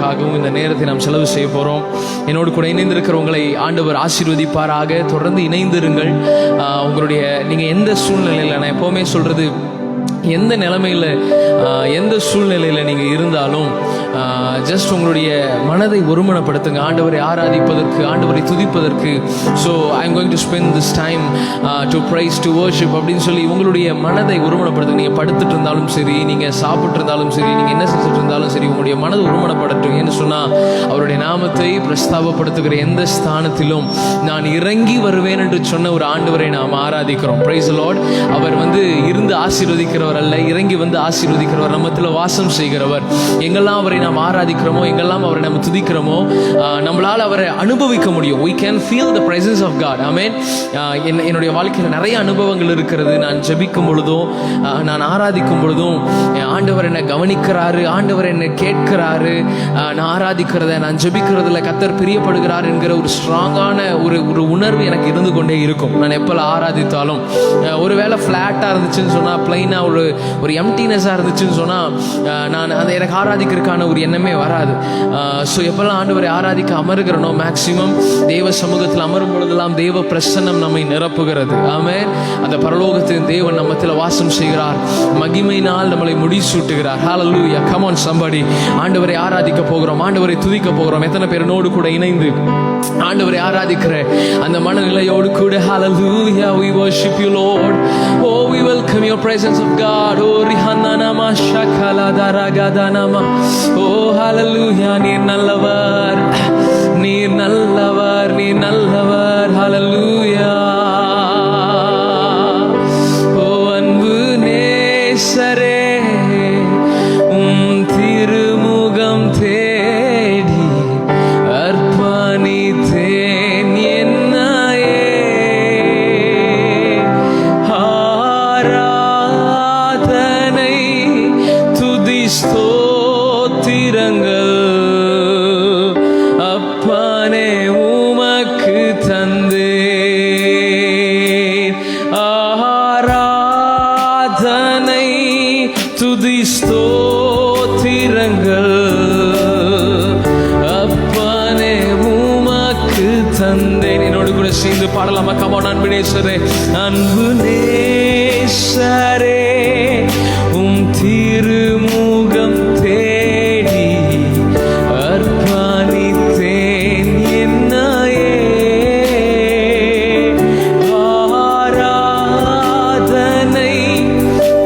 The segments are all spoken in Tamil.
வார்த்தைகளுக்காகவும் இந்த நேரத்தை நாம் செலவு செய்ய போகிறோம். என்னோடு கூட இணைந்திருக்கிறவங்களை ஆண்டவர் ஆசீர்வதிப்பாராக. தொடர்ந்து இணைந்திருங்கள். நீங்கள் எந்த சூழ்நிலையில், நான் எப்போவுமே சொல்கிறது, எந்த நிலைமையில் எந்த சூழ்நிலையில் நீங்கள் இருந்தாலும் ஜஸ்ட் உங்களுடைய மனதை ஒருமனப்படுத்துங்க, ஆண்டவரை ஆராதிப்பதற்கு, ஆண்டவரை துதிப்பதற்கு. So I am going to spend this time to praise, to worship அப்படின்னு சொல்லி உங்களுடைய மனதை ஒருமனப்படுத்துங்க. நீங்கள் படுத்துட்டு இருந்தாலும் சரி, நீங்கள் சாப்பிட்டு இருந்தாலும் சரி, நீங்கள் என்ன செஞ்சுட்டு இருந்தாலும் சரி, உங்களுடைய மனதை ஒருமனப்படட்டும். ஏன்னு சொன்னால் அவருடைய நாமத்தை பிரஸ்தாபப்படுத்துகிற எந்த ஸ்தானத்திலும் நான் இறங்கி வருவேன் என்று சொன்ன ஒரு ஆண்டவரை நாம் ஆராதிக்கிறோம். Price the Lord. அவர் இருந்து ஆசீர்வதிக்கிறவர் அல்ல, இறங்கி வந்து ஆசீர்வதிக்கிறவர், நம்மத்தில் வாசம் செய்கிறவர். எங்கெல்லாம் அவரை நாம் ஆராதிக்கிறோமோ, எங்கெல்லாம் அவரை நம்ம துதிக்கிறோமோ, நம்மளால் அவரை அனுபவிக்க முடியும். we can feel the presence of God. ஆமென். என்னுடைய வாழ்க்கையில் நிறைய அனுபவங்கள் இருக்கிறது. நான் ஜெபிக்கும் பொழுதும், நான் ஆராதிக்கும் பொழுதும் ஆண்டவர் என்னை கவனிக்கிறாரு, ஆண்டவர் என்னை கேட்கிறாரு. நான் ஆராதிக்கிறத, நான் ஜெபிக்கிறதுல கர்த்தர் பிரியப்படுகிறார் என்கிற ஒரு ஸ்ட்ராங்கான ஒரு உணர்வு எனக்கு இருந்து கொண்டே இருக்கும். நான் எப்போ ஆராதித்தாலும், ஒருவேளை ஃப்ளாட்டாக இருந்துச்சுன்னு சொன்னால், பிளைனாக ஒரு எம்டினஸாக இருந்துச்சுன்னு சொன்னால், நான் அதை எனக்கு ஆராதிக்கிறதுக்கான ஒரு எண்ணமே வராது. ஸோ எப்பெல்லாம் ஆண்டவரை ஆராதிக்க அமருகிறனோ, மேக்சிமம் தேவ சமூகத்தில் அமரும் பொழுதெல்லாம் தேவ பிரசன்னம் நம்மை நிரப்புகிறது. ஆமென். அந்த பரலோகத்தின் தேவன் நம்மத்தில் வாசம் செய்கிறார், மகிமையினால் நம்மளை முடிசூட்டுகிறார். ஹல்லேலூயா. Come on somebody. ஆண்டவரை ஆராதிக்க போகிறோம், ஆண்டவரை துதிக்க போகிறோம். எத்தனை பேர் என்னோடு கூட இணைந்து ஆண்டவரை ஆராதிக்கிற அந்த மனநிலையோடு கூட hallelujah, we worship you Lord. Oh, we welcome your presence of God. Oh, rihanna shakala daragadana. Oh, hallelujah. நீர் நல்லவர், நீர் நல்லவர், நீர் நல்லவர். hallelujah. Oh, அன்பு நேசரே, திருமுகம் தேடி அர்ப்பணித்தேன் என்னையே. ஆராதனை துதி ஸ்தோத்திரங்கள் அப்பனே உமக்கு தந்தேன். ஆராதனை துதி ஸ்தோத்திரங்கள் அப்பனே உமக்கு தந்தேன். என்னோடு கூட சேர்ந்து பாடலாமா? கமான். அன்பு நேசரே, அன்பு நேசரே, திருமுகம் தேடி அர்ப்பணித்தேன் என்னையே. ஆராதனை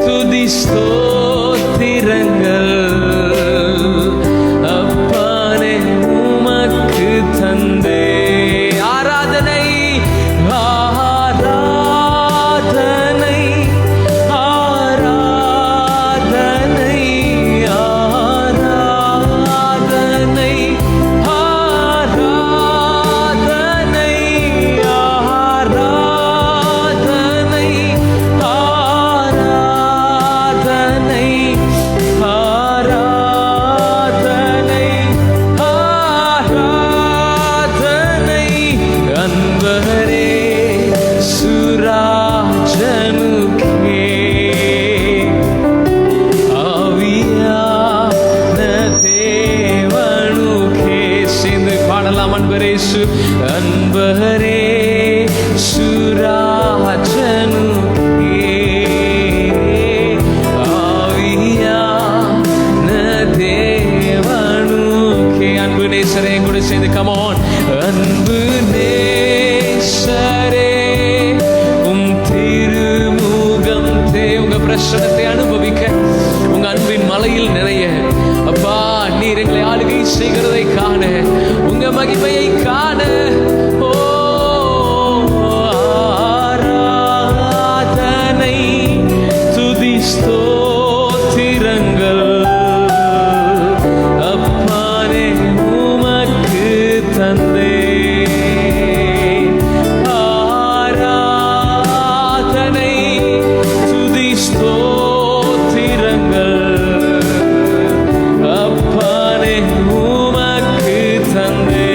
துதி ஸ்தோத்திரங்கள் அப்பனே உமக்கு தந்தே. ஆராதனை, ஆராதனை, ஆராதனை, ஆராதனை, ஆராதனை, ஆராதனை, ஆராதனை, ஆராதனை, ஆராதனை. அன்பரே சுராஜனுக்கே, ஆவியான தேவனுக்கே. சேர்ந்து பாடலாம். அன்பரே அன்பரே சுராஜனுக்கே, ஆவியான தேவனுக்கே. அன்பு நேசரே கூட சேர்ந்து கமான். அன்பு நேசரே, திருமுகம் உங்க பிரசனத்தை அனுபவிக்க, உங்க அன்பின் மலையில் நிறைய, அப்பா நீர் எங்களை ஆளுகை செய்கிறதை காண, உங்க மகிமையை காண. ஓ, ஆராதனை துதி ஸ்தோத்திரங்கள் அப்பானே உமக்கு தந்தே. ஆராதனை துதி ஸ்தோத்திரங்கள் அப்பானே உமக்கு தந்தே.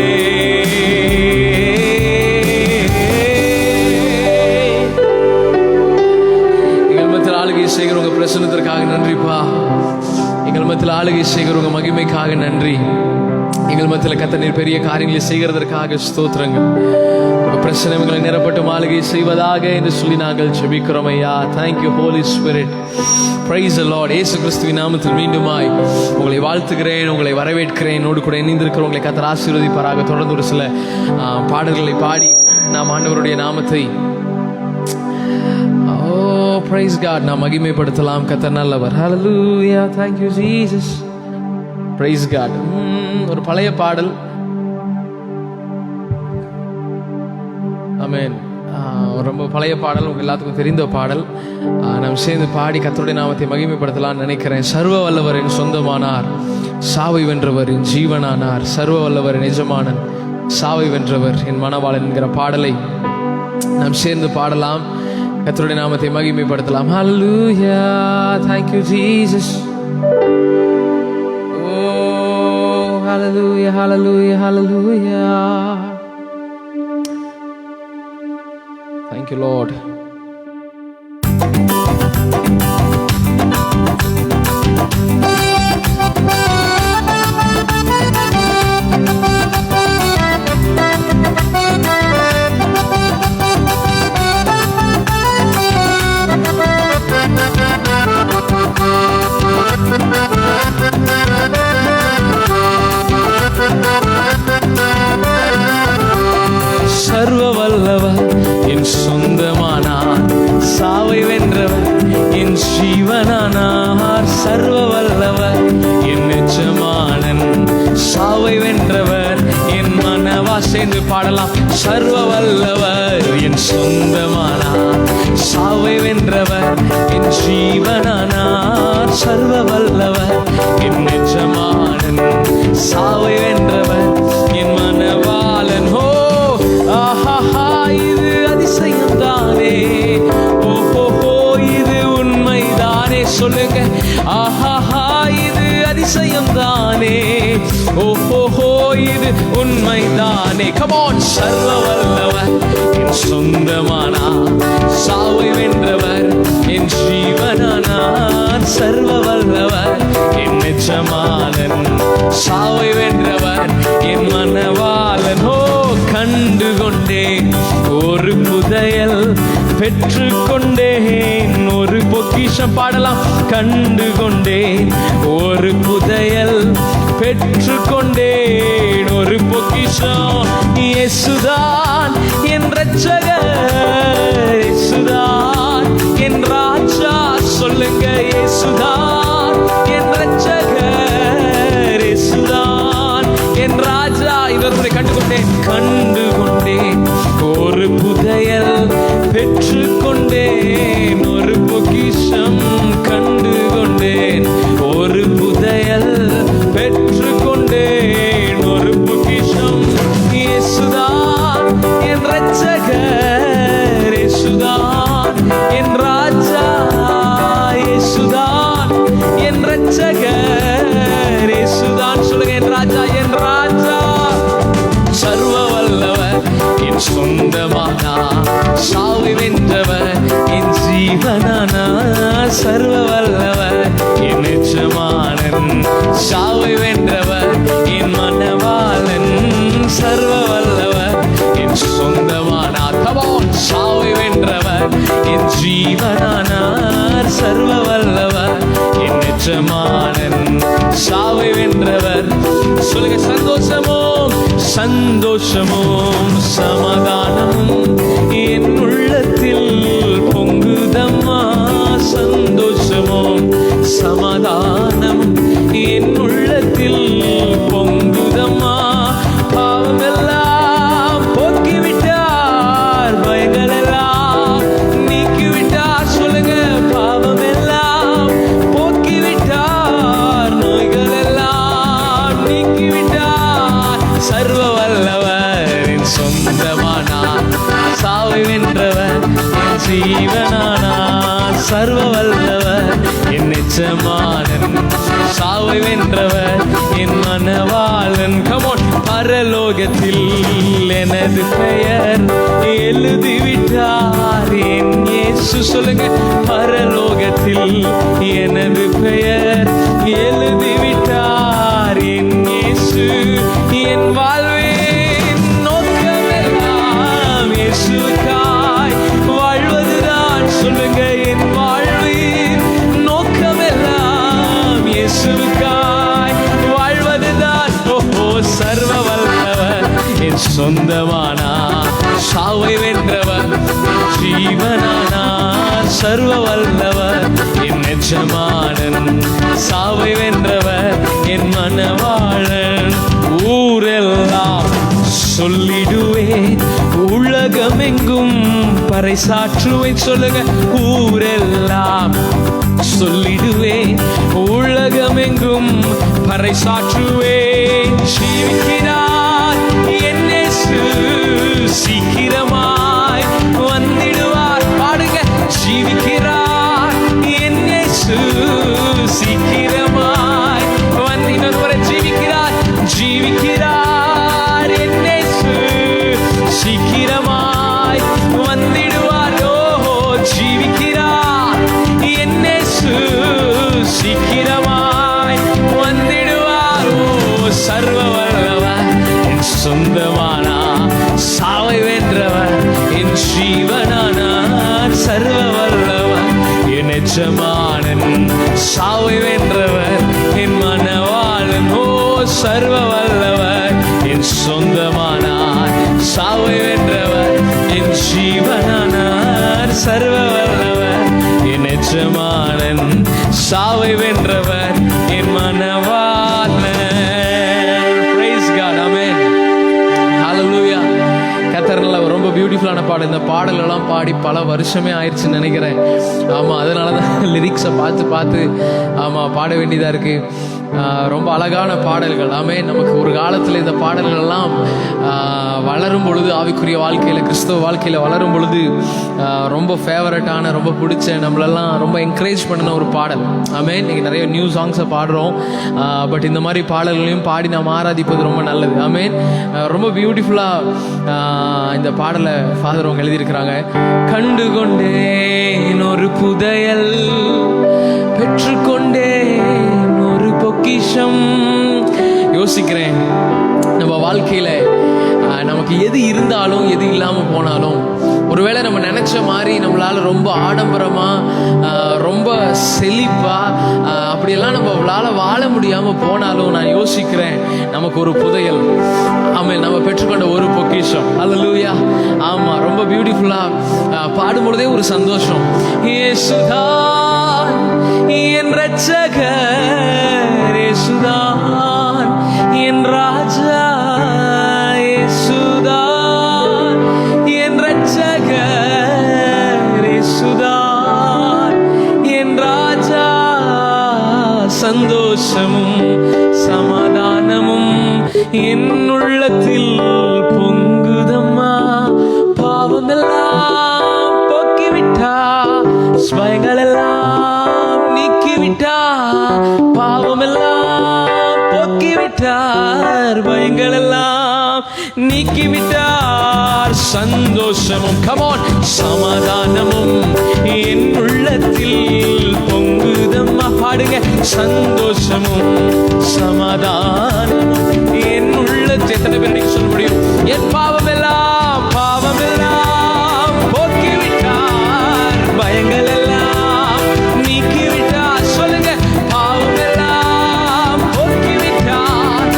எங்கள் மத்தியில் ஆளுகை செய்கிற உங்க பிரசன்னத்திற்காக நன்றிப்பா. எங்கள் மத்தியில் ஆளுகை செய்கிற உங்க மகிமைக்காக நன்றி. எங்கள் மத்தியில் கர்த்தர் நீர் பெரிய காரியங்களை செய்கிறதற்காக ஸ்தோத்திரங்கள். பிரச்சனைகளை நிரப்பட்டு மாளிகை செய்வதாக என்று சொல்லி நாங்கள் ஜெபிக்கிறோம் ஐயா. Thank you holy spirit. Praise the lord. இயேசு கிறிஸ்துவின் நாமத்தில் மீண்டுமாய் உங்களை வாழ்த்துகிறேன், உங்களை வரவேற்கிறேன். என்னோடு கூட இணைந்திருக்கிறவங்களை கர்த்தர் ஆசீர்வதிப்பாராக. தொடர்ந்து ஒரு சில பாடல்களை பாடி நாம் ஆண்டவருடைய நாமத்தை praise God நாம் மகிமைப்படுத்தலாம். கர்த்தர் நல்லவர். hallelujah, thank you Jesus, praise God. ஒரு பழைய பாடல். ஆமென். ரொம்ப பழைய பாடல், உங்க எல்லாத்துக்கும் தெரிந்த பாடல். நாம் சேர்ந்து பாடி கர்த்தருடைய நாமத்தை மகிமைப்படுத்தலாம் நினைக்கிறேன். சர்வ வல்லவரின் சொந்தமானார், சாவை வென்றவர் என் ஜீவனானார். சர்வ வல்லவர் எஜமானன், சாவை வென்றவர் என் மணவாளன் என்கிற பாடலை நாம் சேர்ந்து பாடலாம். கர்த்தருடைய நாமத்தை மகிமைப்படுத்தலாம். ஹல்லேலூயா, thank you Jesus. Oh hallelujah, hallelujah, hallelujah. Thank you Lord. சர்வ வல்லவர் என் சொந்தமானார், சாவை வென்றவர் என் ஜீவனானார். சர்வ வல்லவர் என் எஜமானன், சாவை வென்றவர் என் மனவா. சேர்ந்து பாடலாம். சர்வ வல்லவர் என் சொந்தமானார், சாவை வென்றவர் என் ஜீவனானார். சர்வ வல்லவர் என் எஜமானன், சாவை வென்றவர் என் மனவாளன். ஆஹா, இது அதிசயம் தானே. ஓஹோ, இது உண்மைதானே. சொல்லுங்க. ஆஹா, இது அதிசயம் தானே. ஓஹோ, இது உண்மைதானே. come on. சர்வ வல்லவர் என் சொந்தமானார், சாவை வென்றவர் என் ஜீவனானார். சர்வ வல்லவர் என் எஜமானன், சாவை வென்றவர் என் மனவாளன். கண்டு கொண்டேன் ஒரு புதையல், பெற்று கொண்டேன் ஒரு பொக்கிஷம். பாடலாம். கண்டு கொண்டேன் ஒரு புதையல், பெற்று கொண்டேன் ஒரு பொக்கிஷம். இயேசுதான் என் இரட்சகர், இயேசுதான் என் ராஜா. சொல்லுங்க. இயேசுதான் என் இரட்சகர், இயேசுதான் என் ராஜா. இவர்களை கண்டு கொண்டேன் ஒரு புதையல், பெற்று கொண்டேன் ஒரு பொக்கிஷம். கண்டு கொண்டேன் ஒரு புதையல், பெற்று கொண்டேன் ஒரு பொக்கிஷம். இயேசுதான் என் இரட்சகர், இயேசுதான் என் ராஜா. இயேசுதான் என் இரட்சகர், இயேசுதான். சொல்லுங்க. என் ராஜா, என் ராஜா. சர்வ வல்லவர் என் சொந்தமானார், சாவை வென்றவர் என் ஜீவனானார். சர்வ வல்லவர் என் எஜமானன், சாவை வென்றவர் என் மனவாளன். சர்வ வல்லவர் என் சொந்தமானார். come on. சாவை வென்றவர் என் ஜீவனானார். சர்வ வல்லவர் என் எஜமானன், சாவை வென்றவர். சொல்லுங்க. சந்தோஷமும் சமாதானமும் என் உள்ளத்தில் பொங்குதம்மா. சந்தோஷமும் சமாதானம் என் உள்ளத்தில் பொங்குதம்மா. பாவமெல்லாம் போக்கிவிட்டார், பயங்கள் எல்லாம் நீக்கிவிட்டார். சொல்லுங்க. பாவமெல்லாம் போக்கிவிட்டார், நோய்கள் எல்லாம் நீக்கிவிட்டார். சர்வ வல்லவரின் சொந்தமானார், சாவை வென்றவர் என் ஜீவனானார். சர்வ வல்லவர் என் எஜமானன், சாவை வென்றவர் என் மனவாளன். come on. பரலோகத்தில் எனது பெயர் எழுதிவிட்டார் என் இயேசு. சொல்லுங்க. பரலோகத்தில் எனது பெயர் எழுதிவிட்டார் என் இயேசு. என் வாழ்வின் நோக்கமெல்லாம் இயேசுக்காய் வாழ்வதுதான். சொல்லுங்க, என் வாழ்வின் நோக்கமெல்லாம் இயேசுக்காய் வாழ்வதுதான். ஓஹோ, சர்வ வல்லவர் என் சொந்தமானார், சாவை வென்றவர் ஜீவனானார். சர்வ வல்லவர் என் எஜமானன், சாவை வென்றவர் என் மனவாளன். ஊரெல்லாம் சொல்லிடுவேன், உலகமெங்கும் பறைசாற்றுவேன். சொல்லுங்க, ஊரெல்லாம் சொல்லிடுவேன், உலகமெங்கும் பறைசாற்றுவேன். ஜீவிக்கிறார் என் இயேசு, சீக்கிரமாய் வந்திடுவார். பாடுங்க, ஜீவிக்கிறார் என் இயேசு, சீக்கிரமாய் வந்திடுவார். ஜீவிக்கிறார், ஜீவிக்கிறார் என் இயேசு, சீக்கிரமாய் வந்திடுவார். ஓஹோ, ஜீவிக்கிறார் என் இயேசு, சீக்கிரமாய் வந்திடுவார். ஓ, சர்வ வல்லவர் என் சொந்தமானார், சாவை வென்றவர் என் ஜீவனானார். சர்வ வல்லவர் என் எஜமானன், சாவை வென்றவர் என் மனவாளன். ஓ, சர்வ வல்லவர் என் சொந்தமானார், சாவை வென்றவர் என் ஜீவனானார். சர்வ வல்லவர் என் எஜமானன், சாவை வென்றவர் என் மனவாளன். Praise God, amen. Hallelujah. கத்தர்ல ரொம்ப பியூட்டிஃபுல்லான பாடல். இந்த பாடலெல்லாம் பாடி பல வருஷமே ஆயிடுச்சுன்னு நினைக்கிறேன். ஆமாம், அதனால தான் லிரிக்ஸை பார்த்து ஆமாம் பாட வேண்டியதாக இருக்குது. ரொம்ப அழகான பாடல்கள். ஆமே, நமக்கு ஒரு காலத்தில் இந்த பாடல்கள்லாம் வளரும் பொழுது, ஆவிக்குரிய வாழ்க்கையில், கிறிஸ்தவ வாழ்க்கையில் வளரும் பொழுது ரொம்ப ஃபேவரட்டான, ரொம்ப பிடிச்ச, நம்மளெல்லாம் ரொம்ப என்கரேஜ் பண்ணின ஒரு பாடல். ஆமே, இன்றைக்கி நிறைய நியூ சாங்ஸை பாடுறோம். பட் இந்த மாதிரி பாடல்களையும் பாடி நாம் ஆராதிப்பது ரொம்ப நல்லது. ஆமே, ரொம்ப பியூட்டிஃபுல்லாக இந்த பாடலை ஃபாதர் அவங்க எழுதியிருக்கிறாங்க. கண்டு கொண்டேன் ஒரு புதையல், பெற்றுக்கொண்டேன் ஒரு பொக்கிஷம். யோசிக்கிறேன், நம்ம வாழ்க்கையில் நமக்கு எது இருந்தாலும் எது இல்லாமல் போனாலும், ஒருவேளை நம்ம நினச்ச மாதிரி நம்மளால் ரொம்ப ஆடம்பரமாக, ரொம்ப செழிப்பாக அப்படியெல்லாம் நம்மளால் வாழ முடியாமல் போனாலும், நான் யோசிக்கிறேன், நமக்கு ஒரு புதையல், ஆமாம், நம்ம பெற்றுக்கொண்ட ஒரு பொக்கிஷம். அல்லேலூயா. ஆமாம், ரொம்ப பியூட்டிஃபுல்லாக பாடும்பொழுதே ஒரு சந்தோஷம். இயேசுதான் என் இரட்சகர், இயேசுதான் என் ராஜா, இயேசுதான் என் இரட்சகர், இயேசுதான் என் ராஜா. சந்தோஷமும் சமாதானமும் என் உள்ளத்தில் பொங்குதம்மா. பாவமெல்லாம் போக்கிவிட்டா, பயங்களெல்லாம் நீக்கிவிட்டா. பாவமெல்லாம் போக்கிவிட்டார், பயங்களெல்லாம் நீக்கிவிட்டார். சந்தோஷமும் கமான் சமாதானமும் என் உள்ளத்தில் பொங்குதம்மா. பாடுங்க, சந்தோஷமும் சமாதானமும் என் உள்ளத்தில். எத்தனை பேர் நீங்க சொல்ல முடியும்? என் பாவமெல்லாம் போக்கிவிட்டார், பயங்கள் எல்லாம் நீக்கிவிட்டார். சொல்லுங்க, பாவமெல்லாம் போக்கிவிட்டார்,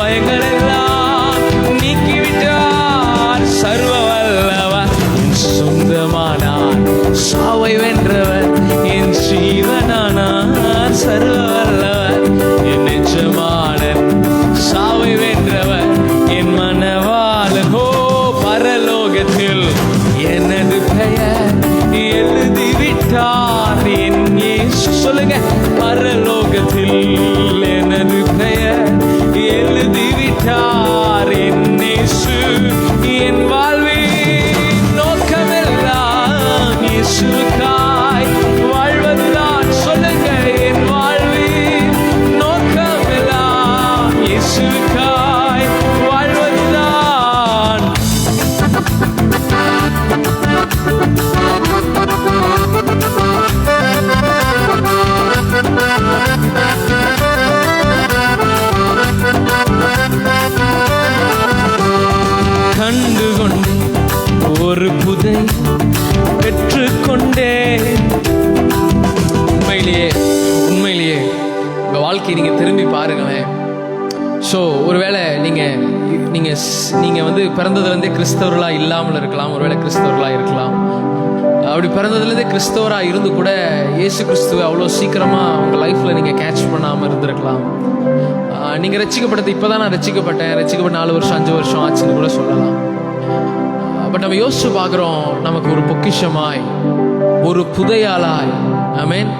பயங்கள் எல்லாம் நீக்கிவிட்டார். சர்வ வல்லவர் என் சொந்தமானார், சாவை வென்றவர் என் ஜீவனானார். சர்வ வல்லவர் என் எஜமானன், சாவை வென்றவர் என் மனவாளன். ஓ, பரலோகத்தில் எனது பெயர் எழுதிவிட்டார் என் இயேசு. சொல்லுங்க, பரலோகத்தில் எனது பெயர் எழுதிவிட்டார் என் இயேசு. என் வாழ்வின் நோக்கமெல்லாம் இயேசுக்காய் வாழ்வதுதான். சொல்லுங்க, என் வாழ்வின் நோக்கமெல்லாம் இயேசுக்காய் வாழ்வதுதான். ஒருவேளை நீங்கள் வந்து பிறந்ததுலேருந்தே கிறிஸ்தவர்களாக இல்லாமல் இருக்கலாம், ஒருவேளை கிறிஸ்தவர்களாக இருக்கலாம். அப்படி பிறந்ததுலேருந்தே கிறிஸ்தவராக இருந்து கூட இயேசு கிறிஸ்துவை அவ்வளோ சீக்கிரமாக உங்கள் லைஃப்பில் நீங்கள் கேட்ச் பண்ணாமல் இருந்திருக்கலாம். நீங்கள் ரட்சிக்கப்பட்டது இப்போ தான் நான் ரட்சிக்கப்பட்ட 4 வருஷம் 5 வருஷம் ஆச்சுன்னு கூட சொல்லலாம். பட் நம்ம யோசிச்சு பார்க்குறோம், நமக்கு ஒரு பொக்கிஷமாய், ஒரு புதையாளாய், ஆமென்.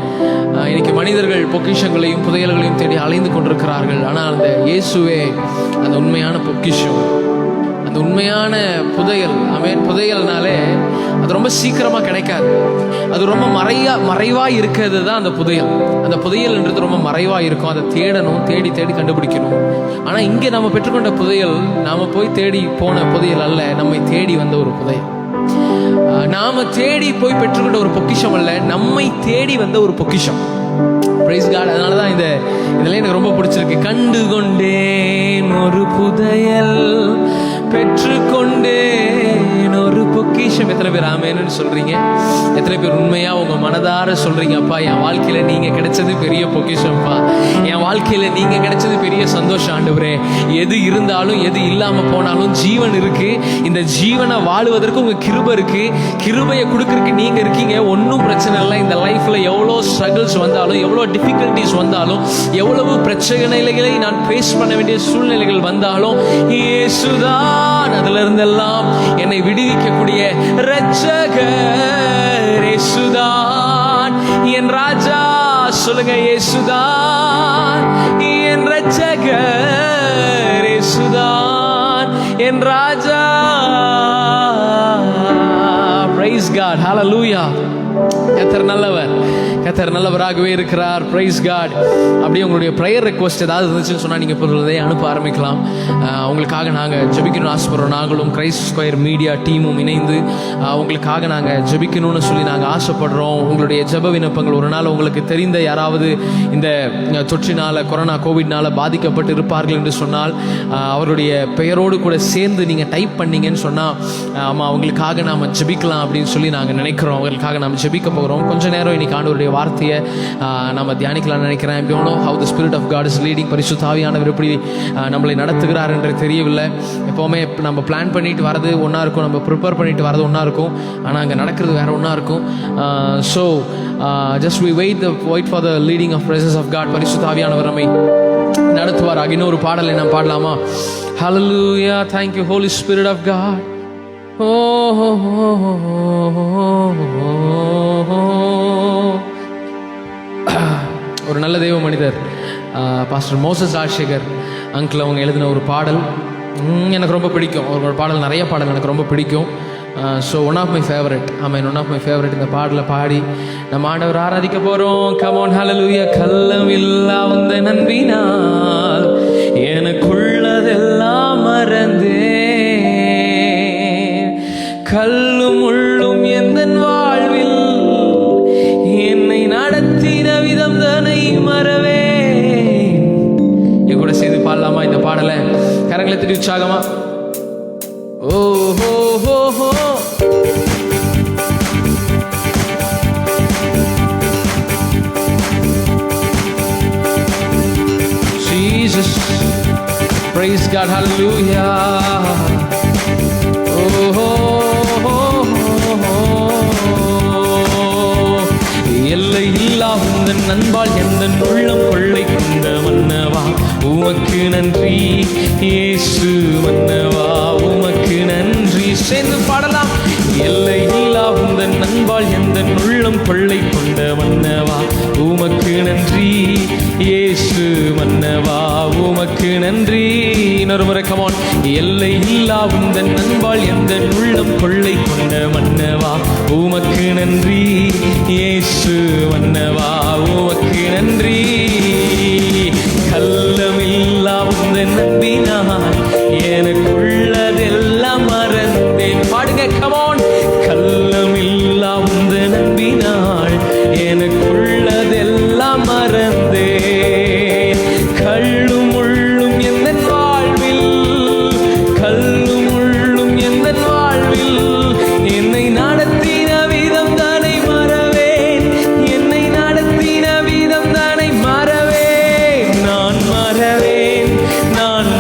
இன்னைக்கு மனிதர்கள் பொக்கிஷங்களையும் புதையல்களையும் தேடி அலைந்து கொண்டிருக்கிறார்கள். ஆனால் அந்த இயேசுவே அந்த உண்மையான பொக்கிஷம், அந்த உண்மையான புதையல். ஆமென். புதையல்னாலே அது ரொம்ப சீக்கிரமாக கிடைக்காது, அது ரொம்ப மறைவாக இருக்கிறது தான் அந்த புதையல். அந்த புதையல்ன்றது ரொம்ப மறைவாக இருக்கும், அதை தேடணும், தேடி கண்டுபிடிக்கணும். ஆனால் இங்கே நம்ம பெற்றுக்கொண்ட புதையல் நாம் போய் தேடி போன புதையல் அல்ல, நம்மை தேடி வந்த ஒரு புதையல். நாம தேடி போய் பெற்றுக்கொண்ட ஒரு பொக்கிஷம் அல்ல, நம்மை தேடி வந்த ஒரு பொக்கிஷம். Praise God. அதனாலதான் இதெல்லாம் எனக்கு ரொம்ப பிடிச்சிருக்கு. கண்டு கொண்டேன் ஒரு புதையல், பெற்றுக்கொண்டேன் ஒரு பொக்கிஷம். எத்தனை பேர் ஆமென்னு சொல்றீங்க? எத்தனை பேர் உண்மையா உங்க மனதார சொல்றீங்க, அப்பா என் வாழ்க்கையில நீங்க கிடைச்சது பெரிய பொக்கிஷம்ப்பா, என் வாழ்க்கையில நீங்க கிடைச்சது பெரிய சந்தோஷம் ஆண்டவரே. எது இருந்தாலும் எது இல்லாம போனாலும் ஜீவன் இருக்கு, இந்த ஜீவனை வாழுவதற்கு உங்க கிருபை இருக்கு, கிருபையை கொடுக்கறதுக்கு நீங்க இருக்கீங்க. ஒன்றும் பிரச்சனை இல்லை. இந்த லைஃப்ல எவ்வளோ ஸ்ட்ரகிள்ஸ் வந்தாலும், எவ்வளோ டிஃபிகல்டிஸ் வந்தாலும், எவ்வளவு பிரச்சனைகளை நான் ஃபேஸ் பண்ண வேண்டிய சூழ்நிலைகள் வந்தாலும், இயேசுதான் அதுல இருந்தெல்லாம் என்னை விடுவிக்கக்கூடிய இரட்சகர். இயேசுதான் என் ராஜா. சொல்லுங்க, இயேசுதான் என் இரட்சகர், இயேசுதான் என் ராஜா. Price God. ஹல்லேலூயா. கர்த்தர் நல்லவராகவே இருக்கிறார். Praise God. அப்படியே உங்களுடைய ப்ரேயர் ரெக்வஸ்ட் ஏதாவது இருந்துச்சுன்னு சொன்னால் நீங்கள் இப்பொழுதே அனுப்ப ஆரம்பிக்கலாம். உங்களுக்காக நாங்கள் ஜெபிக்கணும்னு ஆசைப்படுறோம். நாங்களும் கிரைஸ்ட் ஸ்கொயர் மீடியா டீமும் இணைந்து உங்களுக்காக நாங்கள் ஜெபிக்கணும்னு சொல்லி நாங்கள் ஆசைப்படுறோம். உங்களுடைய ஜெப விண்ணப்பங்கள், ஒரு நாள் உங்களுக்கு தெரிந்த யாராவது இந்த தொற்றினால், கொரோனா கோவிட்னால் பாதிக்கப்பட்டு இருப்பார்கள் என்று சொன்னால் அவருடைய பெயரோடு கூட சேர்ந்து நீங்கள் டைப் பண்ணீங்கன்னு சொன்னால் ஆமாம் அவங்களுக்காக நாம் ஜெபிக்கலாம் அப்படின்னு சொல்லி நாங்கள் நினைக்கிறோம். அவங்களுக்காக நாம் ஜெபிக்க போகிறோம். கொஞ்ச நேரம் இன்னைக்கு ஆண்டவருடைய வார்த்தையை நம்ம தியானிக்கலாம் நினைக்கிறேன். I don't know how the Spirit of God is leading. பரிசுத்த ஆவியானவர் எப்படி நம்மளை நடத்துகிறார் என்று தெரியவில்லை. எப்போவுமே நம்ம பிளான் பண்ணிட்டு வரது ஒன்றா இருக்கும், நம்ம ப்ரிப்பேர் பண்ணிட்டு வரது ஒன்றா இருக்கும், ஆனால் அங்கே நடக்கிறது வேற ஒன்றா இருக்கும். So just we wait for the leading of presence of God. பரிசுத்த ஆவியானவர் நம்மை நடத்துவாராக. இன்னொரு பாடலை நாம் பாடலாமா? Hallelujah. Thank you Holy Spirit of God. ஒரு நல்ல தெய்வ மனிதர் பாஸ்டர் மோசஸ் ராஜசேகர் அங்கிள் அவங்க எழுதின ஒரு பாடல் எனக்கு ரொம்ப பிடிக்கும். ஒரு பாடல், நிறைய பாடல் எனக்கு ரொம்ப பிடிக்கும். So one of my favourite. One of my favourite. இந்த பாடலை பாடி நம்ம ஆண்டவர் ஆராதிக்க போகிறோம். Come on. ஹல்லேலூயா. கள்ளமில்லா உந்தன் அன்பினால் எனக்குள்ளதெல்லாம் மறந்தேன், கல்லும் முள்ளும் எந்தன் வாழ்வில் என்னை நடத்தின விதம் தன்னை மறவேன். என் கூட சேர்ந்து பாடலாமா இந்த பாடலை? கரங்களை தட்டி உற்சாகமா. ஓ ஹோ ஹோ ஹோ. Jesus, praise God, hallelujah. Oh, எல்லை இல்லா உந்தன் நண்பால் எந்தன் உள்ளம் கொள்ளை கொண்ட மன்னவா உமக்கு நன்றி இயேசு. மன்னவா உமக்கு நன்றி. சேர்ந்து பாடலாம். எல்லை இல்லா உந்தன் நண்பால் எந்தன் உள்ளம் கொள்ளை கொண்ட மன்னவா உமக்கு நன்றி இயேசு. மன்னவா உமக்கு நன்றி. இன்னொரு முறை கமான். எல்லை இல்லா உந்தன் நண்பால் எந்தன் உள்ளம் கொள்ளை கொண்ட மன்னவா உமக்கு நன்றி இயேசு. மன்னவா உமக்கு நன்றி. கள்ளமில்லா உந்தன் அன்பினால் எனக்குள்ளதெல்லாம் மறந்தேன். பாடுங்க கமான். கள்ளமில்லா உந்தன் அன்பினால் எனக்குள்ளதெல்லாம் மறந்தேன், கள்ளும் முள்ளும் எந்தன் வாழ்வில், கள்ளும் முள்ளும் எந்தன் வாழ்வில் என்னை நடத்தின விதம் தானை மறவேன், என்னை நடத்தின விதம் தானை மறவேன். நான் மறவேன், நான்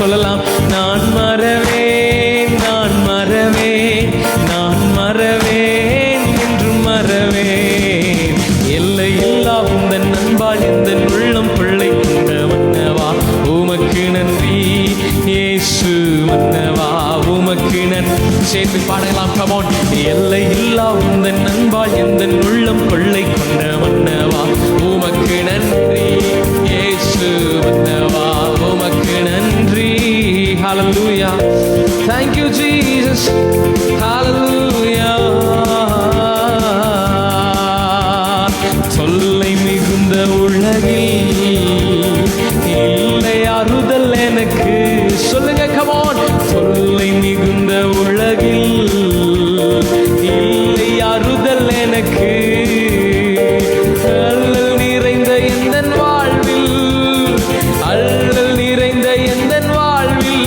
சொல்லலாம். நான் மறவேன், நான் மறவேன், நான் மறவேன், என்றும் மறவேன். எல்லையில்லா உந்தன் அன்பால் எந்த உள்ளம் கொள்ளை கொண்ட மன்னவா உமக்கு நன்றி. இயேசு மன்னவா உமக்கு நன்றி. சேர்த்து பாடலாம். Come on. எல்லையில்லா உந்தன் அன்பால் எந்த உள்ளம் கொள்ளை கொண்ட மன்னவா உமக்கு நன்றி. இயேசு மன்னவா உமக்கு நன்றி. Hallelujah. Thank you Jesus. Hallelujah. தொல்லை மிகுந்த உலகில் இல்லை ஆறுதல் எனக்கு. சொல்லுங்க. Come on. தொல்லை மிகுந்த உலகில் இல்லை ஆறுதல் எனக்கு. அல்லல் நிறைந்த எந்தன் வாழ்வில், அல்லல் நிறைந்த எந்தன் வாழ்வில்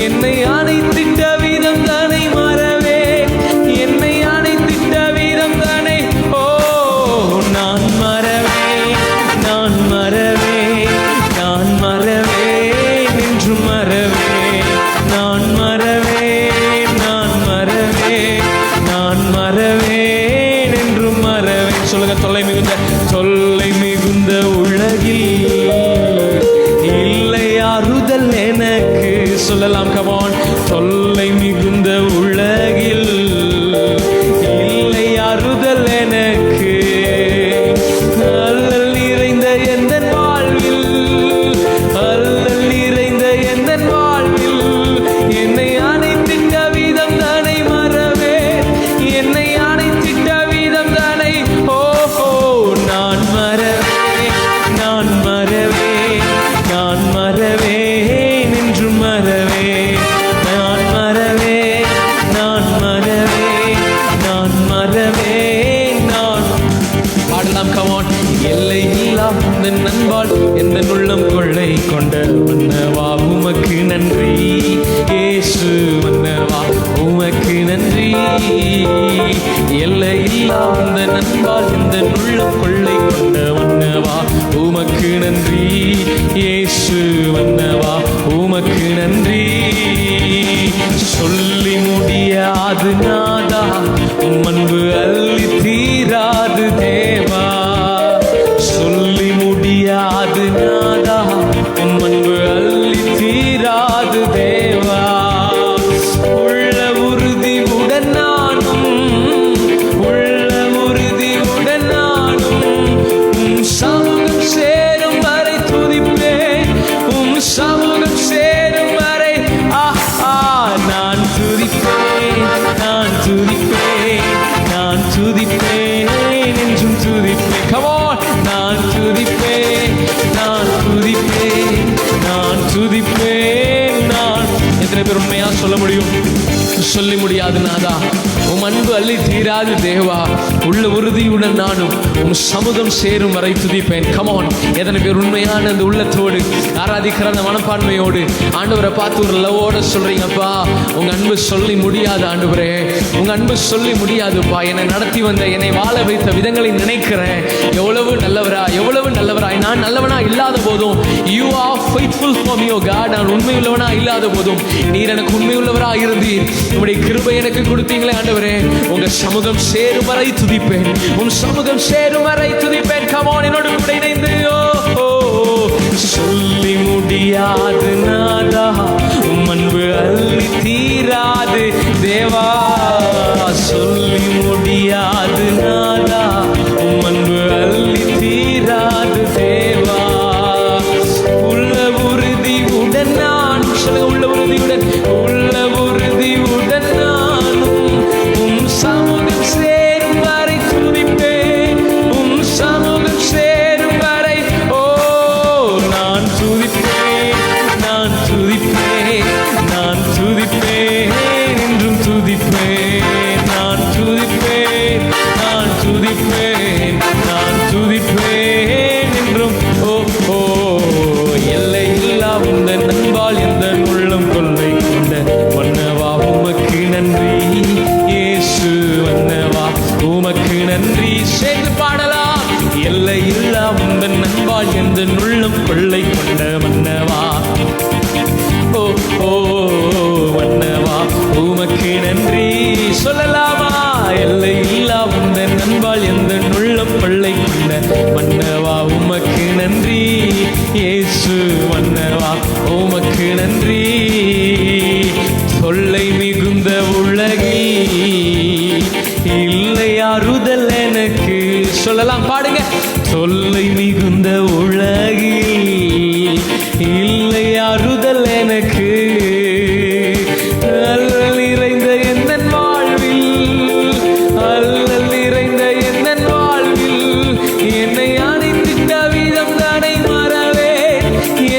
என்னை அணைத்திட்ட வீதம் தானே மறவேன், என்னை அணைத்திட்ட வீதம் தானே. ஓ நான் மறவேன், நான் மறவேன், நான் மறவேன், என்று மறவேன். நான் மறவேன், நான் மறவேன், நான் மறவேன், என்று மறவேன். சொல்லுங்க. தொல்லை மிகுந்த, தொல்லை மிகுந்த உலகில் இல்லை ஆறுதல் எனக்கு. சொல்லலாம். Come on. தொல்லை மிகுந்த உலகில் இல்லை ஆறுதல் எனக்கு. அல்லல் நிறைந்த எந்தன் வாழ்வில், அல்லல் நிறைந்த எந்தன் வாழ்வில் என்னை அணைத்திட்ட வீதம் தானே மறவேன், என்னை அணைத்திட்ட வீதம் தானே. ஓஹோ நான் மறவேன், நான் மறவேன், நான் மறவேன், என்று மறவேன். நான் மறவேன், நான் மறவேன், நான் மறவேன். நான் பாடலாம். Come on. எல்லை இல்லா உந்தன் அன்பால் எந்த உள்ளம் கொள்ளை கொண்ட மன்னவா உமக்கு நன்றி. இயேசு மன்னவா உமக்கு நன்றி. எல்லை இல்லா உந்தன் அன்பால் எந்த உள்ளம் கொள்ளை கொண்ட மன்னவா உமக்கு நன்றி. இயேசு மன்னவா உமக்கு நன்றி. சொல்லி முடியாது நாதா உம் அன்பு அள்ளி தீராது தேவா. சொல்லி முடியாது நாதா உம் அன்பு அள்ளி தீராது தேவா. உள்ள உறுதியுடன் நானும், உள்ள உறுதியுடன் நானும் உம் சமூகம் சேரும் வரை துதிப்பேன், உம் சமூகம் சேரும் வரை. ஆஹா நான் துதிப்பேன், நான் துதிப்பேன், நான் துதிப்பேன், என்றும் துதிப்பேன். Come on. நான் துதிப்பேன், நான் துதிப்பேன், நான் துதிப்பேன். நான் எத்தனை பேர் உண்மையா சொல்ல முடியும்? சொல்லி முடியாது நாதா உம் அன்பு அள்ளி தீராது தேவா. உள்ள உறுதியுடன் நானும் உம் சமூகம் சேரும் வரை துதிப்பேன். Come on. எத்தனை பேர் உண்மையான அந்த உள்ளத்தோடு ஆராதிக்கிற அந்த மனப்பான்மையோடு ஆண்டவரை பார்த்து ஒரு லவ்வோட சொல்றீங்கப்பா. உங்க அன்பு சொல்லி முடியாது ஆண்டவரே, உங்க அன்பு சொல்லி முடியாதுப்பா. என்னை நடத்தி வந்த, என்னை வாழ வைத்த விதங்களை நினைக்கிறேன். எவ்வளவு நல்லவரா, எவ்வளவு நல்லவராய். நான் நல்லவனா இல்லாத போதும் you are faithful for me oh God. நான் உண்மையுள்ளவனா இல்லாத போதும் நீர் எனக்கு உண்மையுள்ளவரா இருந்தீர். உம்முடைய கிருபை எனக்கு கொடுத்தீங்களே ஆண்டவரே. உங்க சமூகம் சேரும் வரை துதிப்பேன், உன் சமூகம் சேரும் வரை துதிப்பேன். Come on. என்னோடு கூட இணைந்து சொல்லி முடியாது நாதா உம் அன்பு அள்ளி தீராது தேவா. சொல்லி முடியாது நாதா உம் அன்பு அள்ளி தீராது தேவா. உள்ள உறுதியுடன் நான். சொல்லுங்க. உள்ள உறுதியுடன், உள்ள உறுதியுடன் நானும் உம் சமூகம் சேரும் வரை துதிப்பேன், உம் சமூகம் சேரும் வரை. ஓ நான் துதிப்பேன், நான் துதிப்பேன், நான் துதிப்பேன், என்றும் துதிப்பேன். நான் துதிப்பேன், நான் துதிப்பேன், நான் துதிப்பேன், என்றும். ஓ ஓ எல்லை இல்லா உந்தன் அன்பால் எந்த உள்ளம் கொள்ளை கொண்ட மன்னவா உமக்கு நன்றி. இயேசு மன்னவா உமக்கு நன்றி. சேர்ந்து பாடலாம். எல்லை இல்லா உந்தன் அன்பால் எந்த உள்ளம் கொள்ளை கொண்ட மன்னவா. ஓ நன்றி இயேசு மன்னவா உமக்கு நன்றி. தொல்லை மிகுந்த உலகில் இல்லை ஆறுதல் எனக்கு. சொல்லலாம், பாடுங்க. தொல்லை மிகுந்த உலகில் இல்லை ஆறுதல் எனக்கு. அல்லல் நிறைந்த எந்தன் வாழ்வில், அல்லல் நிறைந்த எந்தன் வாழ்வில் என்னை அணைத்திட்ட வீதம் தானே மறவே,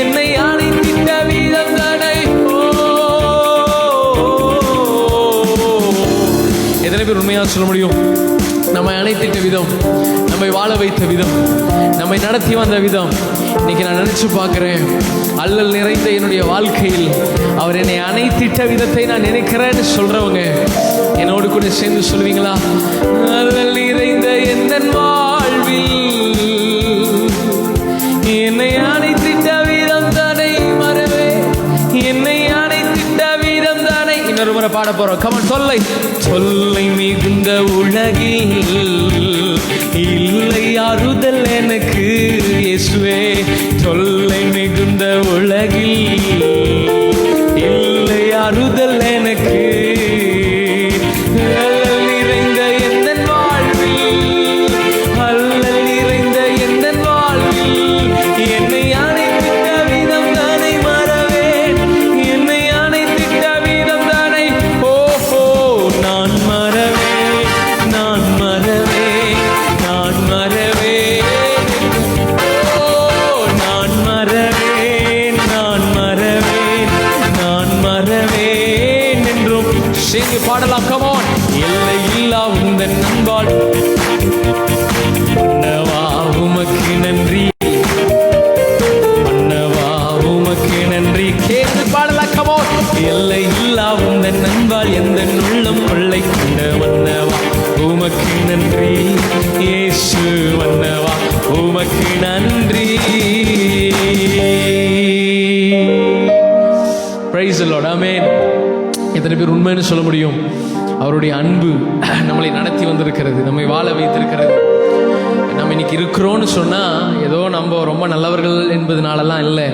என்னை அணைத்திட்ட வீதம் தானே. எத்தனை பேர் உண்மையாக சொல்ல முடியும்? நம்மை அணைத்திட்ட விதம், நம்மை வாழ வைத்த விதம், நம்மை நடத்தி வந்த விதம் இன்னைக்கு நான் நினைச்சு பார்க்கிறேன். அல்லல் நிறைந்த என்னுடைய வாழ்க்கையில் அவர் என்னை அணைத்திட்ட விதத்தை நான் நினைக்கிறேன்னு சொல்றவங்க என்னோடு கூட சேர்ந்து சொல்லுவீங்களா? அல்லல் நிறைந்த எந்தன் வாழ்வில் என்னை அணைத்திட்ட வீதம் தானே மறவே, என்னை அணைத்திட்ட வீதம் தானே. இன்னொரு முறை பாட போறோம். கமன். தொல்லை மிகுந்த உலகில் இல்லை ஆறுதல் எனக்கு இயேசுவே. தொல்லை மிகுந்த உலகில் இல்லை ஆறுதல் எனக்கு. அல்லல் நிறைந்த எந்தன் வாழ்வில், அல்லல் நிறைந்த எந்தன் வாழ்வில் என்னை அணைத்திட்ட விதம் தானே மறவேன், என்னை அணைத்திட்ட விதம் தானே. ஓஹோ, நான் மறவேன், நான் மறவேன், நான் மறவேன். ஓ, நான் மறவேன், நான் மறவேன், நான் மறவேன் என்றும் சேர்ந்து பாடலாம். கமான். எல்லை இல்லா உந்தன் அன்பால் மன்னவா உமக்கு நன்றி, மன்னவா உமக்கு நன்றி. கேட்டு பாடலாம். கமான். எல்லை இல்லா உந்தன் அன்பால் எந்த உள்ளம் கொள்ளை கொண்ட மன்னவா உமக்கு நன்றி இயேசு. மன்னவா உமக்கு நன்றி. Praise the lord. ஆமென். எத்தனை பேர் உண்மைன்னு சொல்ல முடியும்? அவருடைய அன்பு நம்மளை நடத்தி வந்திருக்கிறது, நம்மை வாழ வைத்திருக்கிறது. நம்ம இன்னைக்கு இருக்கிறோன்னு சொன்னா ஏதோ நம்ம ரொம்ப நல்லவர்கள் என்பதனாலலாம் இல்லை.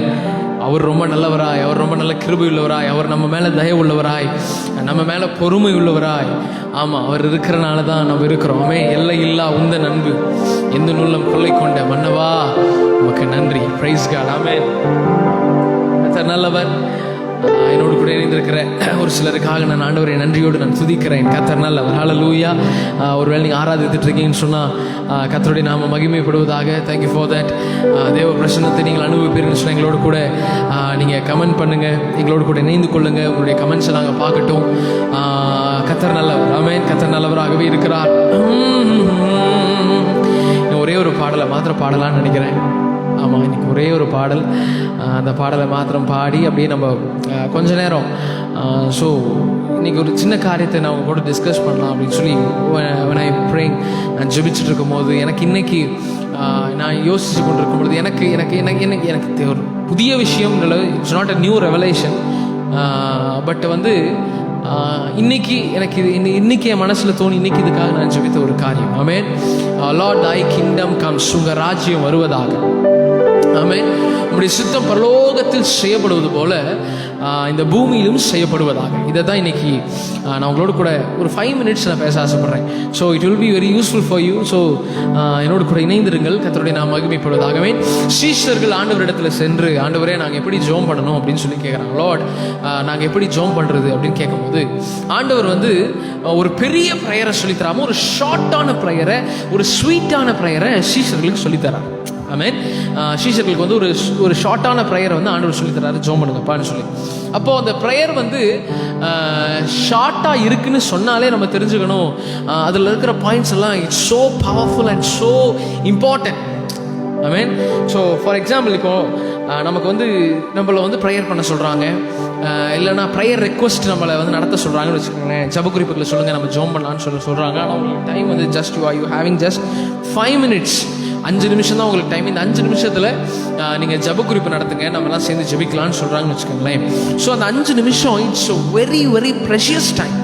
அவர் ரொம்ப நல்லவராய், அவர் ரொம்ப நல்ல கிருபை உள்ளவராய், அவர் நம்ம மேலே தயவு உள்ளவராய், நம்ம மேலே பொறுமை உள்ளவராய். ஆமாம், அவர் இருக்கிறனால தான் நம்ம இருக்கிறோம். எல்லை இல்லா உந்தன் அன்பு எந்த நூலம் கொள்ளை கொண்ட மன்னவா உமக்கு நன்றி. Praise god. ஆமென். கர்த்தர் நல்லவர். என்னோடு கூட இணைந்திருக்கிற ஒரு சிலருக்காக நான் ஆண்டவரை நன்றியோடு நான் துதிக்கிறேன். கர்த்தர் நல்லவர். ஹல்லேலூயா. ஒருவேளை நீங்கள் ஆராதித்துட்டு இருக்கீங்கன்னு சொன்னால் கர்த்தருடைய நாம மகிமைப்படுவதாக. Thank you for that. தேவ பிரசன்னத்தை நீங்கள் அனுபவிப்பீர்கள்னு சொன்னால் எங்களோடு கூட நீங்கள் கமெண்ட் பண்ணுங்கள், எங்களோடு கூட இணைந்து கொள்ளுங்கள். உங்களுடைய கமெண்ட்ஸை நாங்கள் பார்க்கட்டும். கர்த்தர் நல்லவர். ஆமென். கர்த்தர் நல்லவராகவே இருக்கிறார். ஒரே ஒரு பாடலை மாத்திரம் பாடலான்னு நினைக்கிறேன். ஆமாம், இன்றைக்கி ஒரே ஒரு பாடல், அந்த பாடலை மாத்திரம் பாடி அப்படியே நம்ம கொஞ்ச நேரம் ஸோ இன்றைக்கி ஒரு சின்ன காரியத்தை நான் அவங்க கூட டிஸ்கஸ் பண்ணலாம் அப்படின்னு சொல்லி when I praying நான் ஜெபிச்சுட்டு இருக்கும் போது எனக்கு இன்றைக்கி நான் யோசித்து கொண்டு இருக்கும் பொழுது எனக்கு எனக்கு எனக்கு எனக்கு எனக்கு ஒரு புதிய விஷயம். It's not a new revelation, but வந்து இன்னைக்கு எனக்கு இது இன்னைக்கு என் மனசில் தோணி இன்னைக்கு இதுக்காக நான் ஜெபித்த ஒரு காரியம். ஆமென். லார்ட் தை கிங்டம் கம்ஸ், உங்க ராஜ்யம் வருவதாக. ஆமென். உங்களுடைய சித்தம் பரலோகத்தில் செய்யப்படுவது போல இந்த பூமியிலும் செய்யப்படுவதாக. இதை தான் இன்னைக்கு நான் உங்களோட கூட ஒரு 5 minutes நான் பேச ஆசைப்படுறேன். So it will be very useful for you. So என்னோட கூட இணைந்திருங்கள். கர்த்தருடைய நாம் மகிமைப்படுவதாகவே. சீஷர்கள் ஆண்டவரிடத்துல சென்று, ஆண்டவரே நாங்கள் எப்படி ஜெபம் பண்ணணும் அப்படின்னு சொல்லி கேட்குறாங்க. லார்ட் நாங்கள் எப்படி ஜெபம் பண்ணுறது அப்படின்னு கேட்கும்போது ஆண்டவர் வந்து ஒரு பெரிய ப்ரேயரை சொல்லித்தராம ஒரு ஷார்ட்டான ப்ரேயரை, ஒரு ஸ்வீட்டான ப்ரேயரை சீஷர்களுக்கு சொல்லித்தராங்க. ஆமென். சீஷர்களுக்கு வந்து ஒரு ஷார்ட்டான ப்ரேயரை வந்து ஆண்டவர் சொல்லித்தராரு, ஜெபம் பண்ணுங்கப்பான்னு சொல்லி. அப்போது அந்த ப்ரேயர் வந்து ஷார்ட்டாக இருக்குன்னு சொன்னாலே நம்ம தெரிஞ்சுக்கணும் அதில் இருக்கிற பாயிண்ட்ஸ் எல்லாம் it's so powerful and so important. Amen. So for example இப்போ நமக்கு வந்து நம்மளை வந்து ப்ரேயர் பண்ண சொல்கிறாங்க, இல்லைனா ப்ரேயர் ரெக்வஸ்ட் நம்மளை வந்து நடத்த சொல்கிறாங்கன்னு வச்சுக்கோங்களேன். ஜெப குறிப்புகளை சொல்லுங்கள், நம்ம ஜெபம் பண்ணலான்னு சொல்கிறாங்க. ஆனால் உங்களுக்கு டைம் வந்து just you having just 5 minutes, 5 நிமிஷம் தான் உங்களுக்கு டைம். இந்த 5 நிமிஷத்தில் நீங்கள் ஜெப குறிப்பு நடத்துங்க, நம்மலாம் சேர்ந்து ஜெபிக்கலான்னு சொல்கிறாங்கன்னு வச்சுக்கோங்களேன். ஸோ அந்த 5 நிமிஷம் it's very very precious time.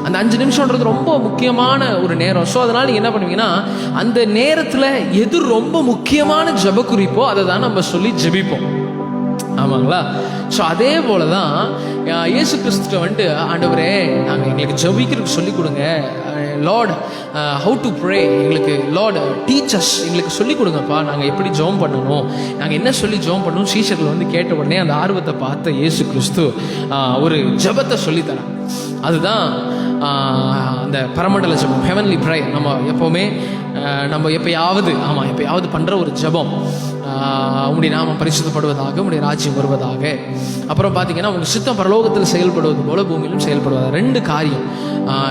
அந்த 5 நிமிஷம்ன்றது ரொம்ப முக்கியமான ஒரு நேரம். ஸோ அதனால் நீங்கள் என்ன பண்ணுவீங்கன்னா, அந்த நேரத்தில் எது ரொம்ப முக்கியமான ஜெப குறிப்போ அதை தான் நம்ம சொல்லி ஜெபிப்போம். ஆமாங்களா? ஸோ அதே போல தான் இயேசு கிறிஸ்துட்ட வந்துட்டு, ஆண்டவரே நாங்கள் எங்களுக்கு ஜெபிக்கிறதுக்கு சொல்லிக் கொடுங்க, லார்ட் ஹவு டு ப்ரே, எங்களுக்கு லார்ட் டீச்சர்ஸ் எங்களுக்கு சொல்லிக் கொடுங்கப்பா, நாங்கள் எப்படி ஜெபம் பண்ணணும், நாங்கள் என்ன சொல்லி ஜெபம் பண்ணணும். சீஷர்கள் வந்து கேட்ட உடனே அந்த ஆர்வத்தை பார்த்த இயேசு கிறிஸ்து ஒரு ஜெபத்தை சொல்லித்தரான். அதுதான் அந்த பரமண்டல ஜெபம், ஹெவன்லி ப்ரே. நம்ம எப்போவுமே நம்ம எப்பயாவது பண்ணுற ஒரு ஜெபம். உங்களுடைய நாமம் பரிசுத்தப்படுவதாக, உங்களுடைய ராஜ்யம் வருவதாக. அப்புறம் பார்த்தீங்கன்னா, உங்கள் சித்தம் பரலோகத்தில் செயல்படுவது போல பூமியிலும் செயல்படுவதாக. 2 காரியம்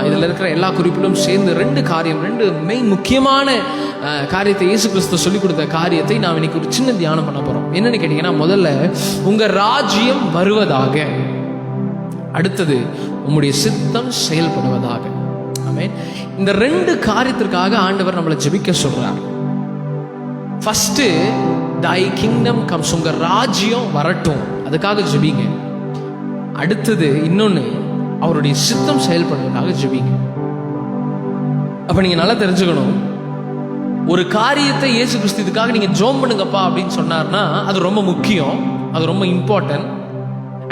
இதில் இருக்கிற எல்லா குறிப்பிலும் சேர்ந்து 2 காரியம், 2 மெயின் முக்கியமான காரியத்தை இயேசு கிறிஸ்து சொல்லிக் கொடுத்த காரியத்தை நாம் இன்னைக்கு ஒரு சின்ன தியானம் பண்ண போகிறோம். என்னன்னு கேட்டிங்கன்னா, முதல்ல உங்கள் ராஜ்யம் வருவதாக, அடுத்தது உங்களுடைய சித்தம் செயல்படுவதாக. ஆமென். இந்த 2 காரியத்திற்காக ஆண்டவர் நம்மளை ஜெபிக்க சொல்றார். ஃபர்ஸ்ட், thy kingdom comes, உங்க ராஜ்யம் வரட்டும், அதுக்காக ஜெபிங்க. அடுத்தது இன்னொன்னு, அவருடைய சித்தம் செயல்படுவதற்காக ஜெபிங்க. அப்ப நீங்க நல்லா தெரிஞ்சுக்கணும், ஒரு காரியத்தை இயேசு கிறிஸ்து இதுக்காக நீங்க ஜெபம் பண்ணுங்கப்பா அப்படின்னு சொன்னார்னா அது ரொம்ப முக்கியம், அது ரொம்ப இம்பார்ட்டன்ட்.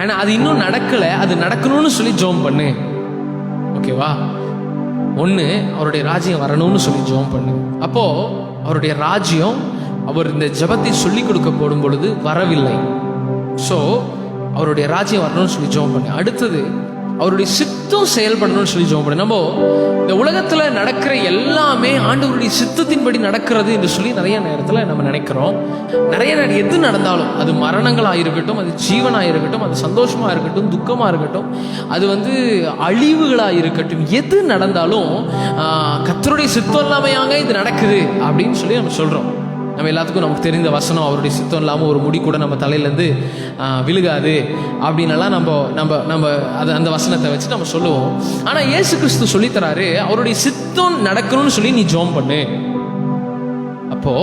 ஆனா அது இன்னும் நடக்கல, அது நடக்கணும்னு சொல்லி ஜெபம் பண்ணு. ஓகேவா? ஒன்று, அவருடைய ராஜ்யம் வரணும்னு சொல்லி ஜெபம் பண்ணு. அப்போ அவருடைய ராஜ்யம் அவர் இந்த ஜெபத்தை சொல்லி கொடுக்க போடும் பொழுது வரவில்லை. ஸோ அவருடைய ராஜ்யம் வரணும்னு சொல்லி ஜெபம் பண்ணு. அடுத்தது, அவருடைய சித்தம் செயல்படணும்னு சொல்லி ஜெபம் பண்ணு. நம்ம இந்த உலகத்தில் நடக்கிற எல்லாமே ஆண்டவருடைய சித்தத்தின்படி நடக்கிறது என்று சொல்லி நிறைய நேரத்தில் நம்ம நினைக்கிறோம். எது நடந்தாலும், அது மரணங்களாக இருக்கட்டும், அது ஜீவனாக இருக்கட்டும், அது சந்தோஷமாக இருக்கட்டும், துக்கமாக இருக்கட்டும், அது அழிவுகளாக இருக்கட்டும், எது நடந்தாலும் கர்த்தருடைய சித்தம் இல்லாமையாங்க இது நடக்குது அப்படின்னு சொல்லி நம்ம சொல்கிறோம். நம்ம எல்லாத்துக்கும் நமக்கு தெரிந்த வசனம், அவருடைய சித்தம் இல்லாமல் ஒரு முடி கூட நம்ம தலையிலேருந்து விழுகாது அப்படின்னலாம் நம்ம அந்த வசனத்தை வச்சு நம்ம சொல்லுவோம். ஆனால் இயேசு கிறிஸ்து சொல்லித்தராரு, அவருடைய சித்தம் நடக்கணும்னு சொல்லி நீ ஜெபம் பண்ணு. அப்போ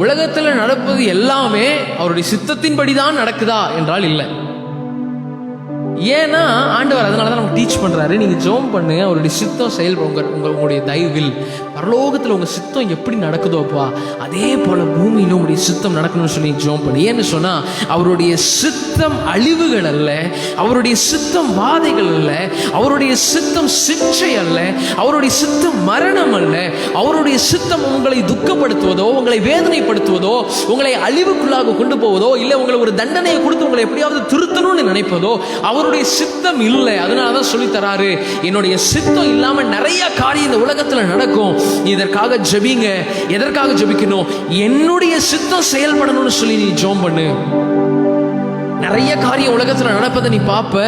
உலகத்தில் நடப்பது எல்லாமே அவருடைய சித்தத்தின்படி தான் நடக்குதா என்றால் இல்லை. ஏன்னா ஆண்டவர் அதனால தான் நமக்கு டீச் பண்ணுறாரு, நீங்கள் ஜெபம் பண்ணு, அவருடைய சித்தம் செயல்படும். உங்களுடைய தயவில் பரலோகத்தில் உங்கள் சித்தம் எப்படி நடக்குதோப்பா, அதே போல் பூமியில் உங்களுடைய சித்தம் நடக்கணும்னு சொல்லி ஜெபம் பண்ணு. ஏன்னு சொன்னால், அவருடைய சித்தம் அழிவுகள் அல்ல, அவருடைய சித்தம் வாதைகள் அல்ல, அவருடைய சித்தம் சிக்ஷை அல்ல, அவருடைய சித்தம் மரணம் அல்ல, அவருடைய சித்தம் உங்களை துக்கப்படுத்துவதோ, உங்களை வேதனைப்படுத்துவதோ, உங்களை அழிவுக்குள்ளாக கொண்டு போவதோ, இல்லை உங்களை ஒரு தண்டனையை கொடுத்து உங்களை எப்படியாவது திருத்தணும்னு நினைப்பதோ அவருடைய சித்தம் இல்லை. அதனால தான் சொல்லி தராரு, என்னுடைய சித்தம் இல்லாம நிறைய காரியம் இந்த உலகத்தில் நடக்கும், இதற்காக ஜெபிங்க. எதற்காக ஜெபிக்கணும்? என்னுடைய சித்தம் செயல்படணும்னு சொல்லி நீ ஜெபம் பண்ணு. நிறைய காரியம் உலகத்தில் நடப்பதை நீ பார்ப்ப,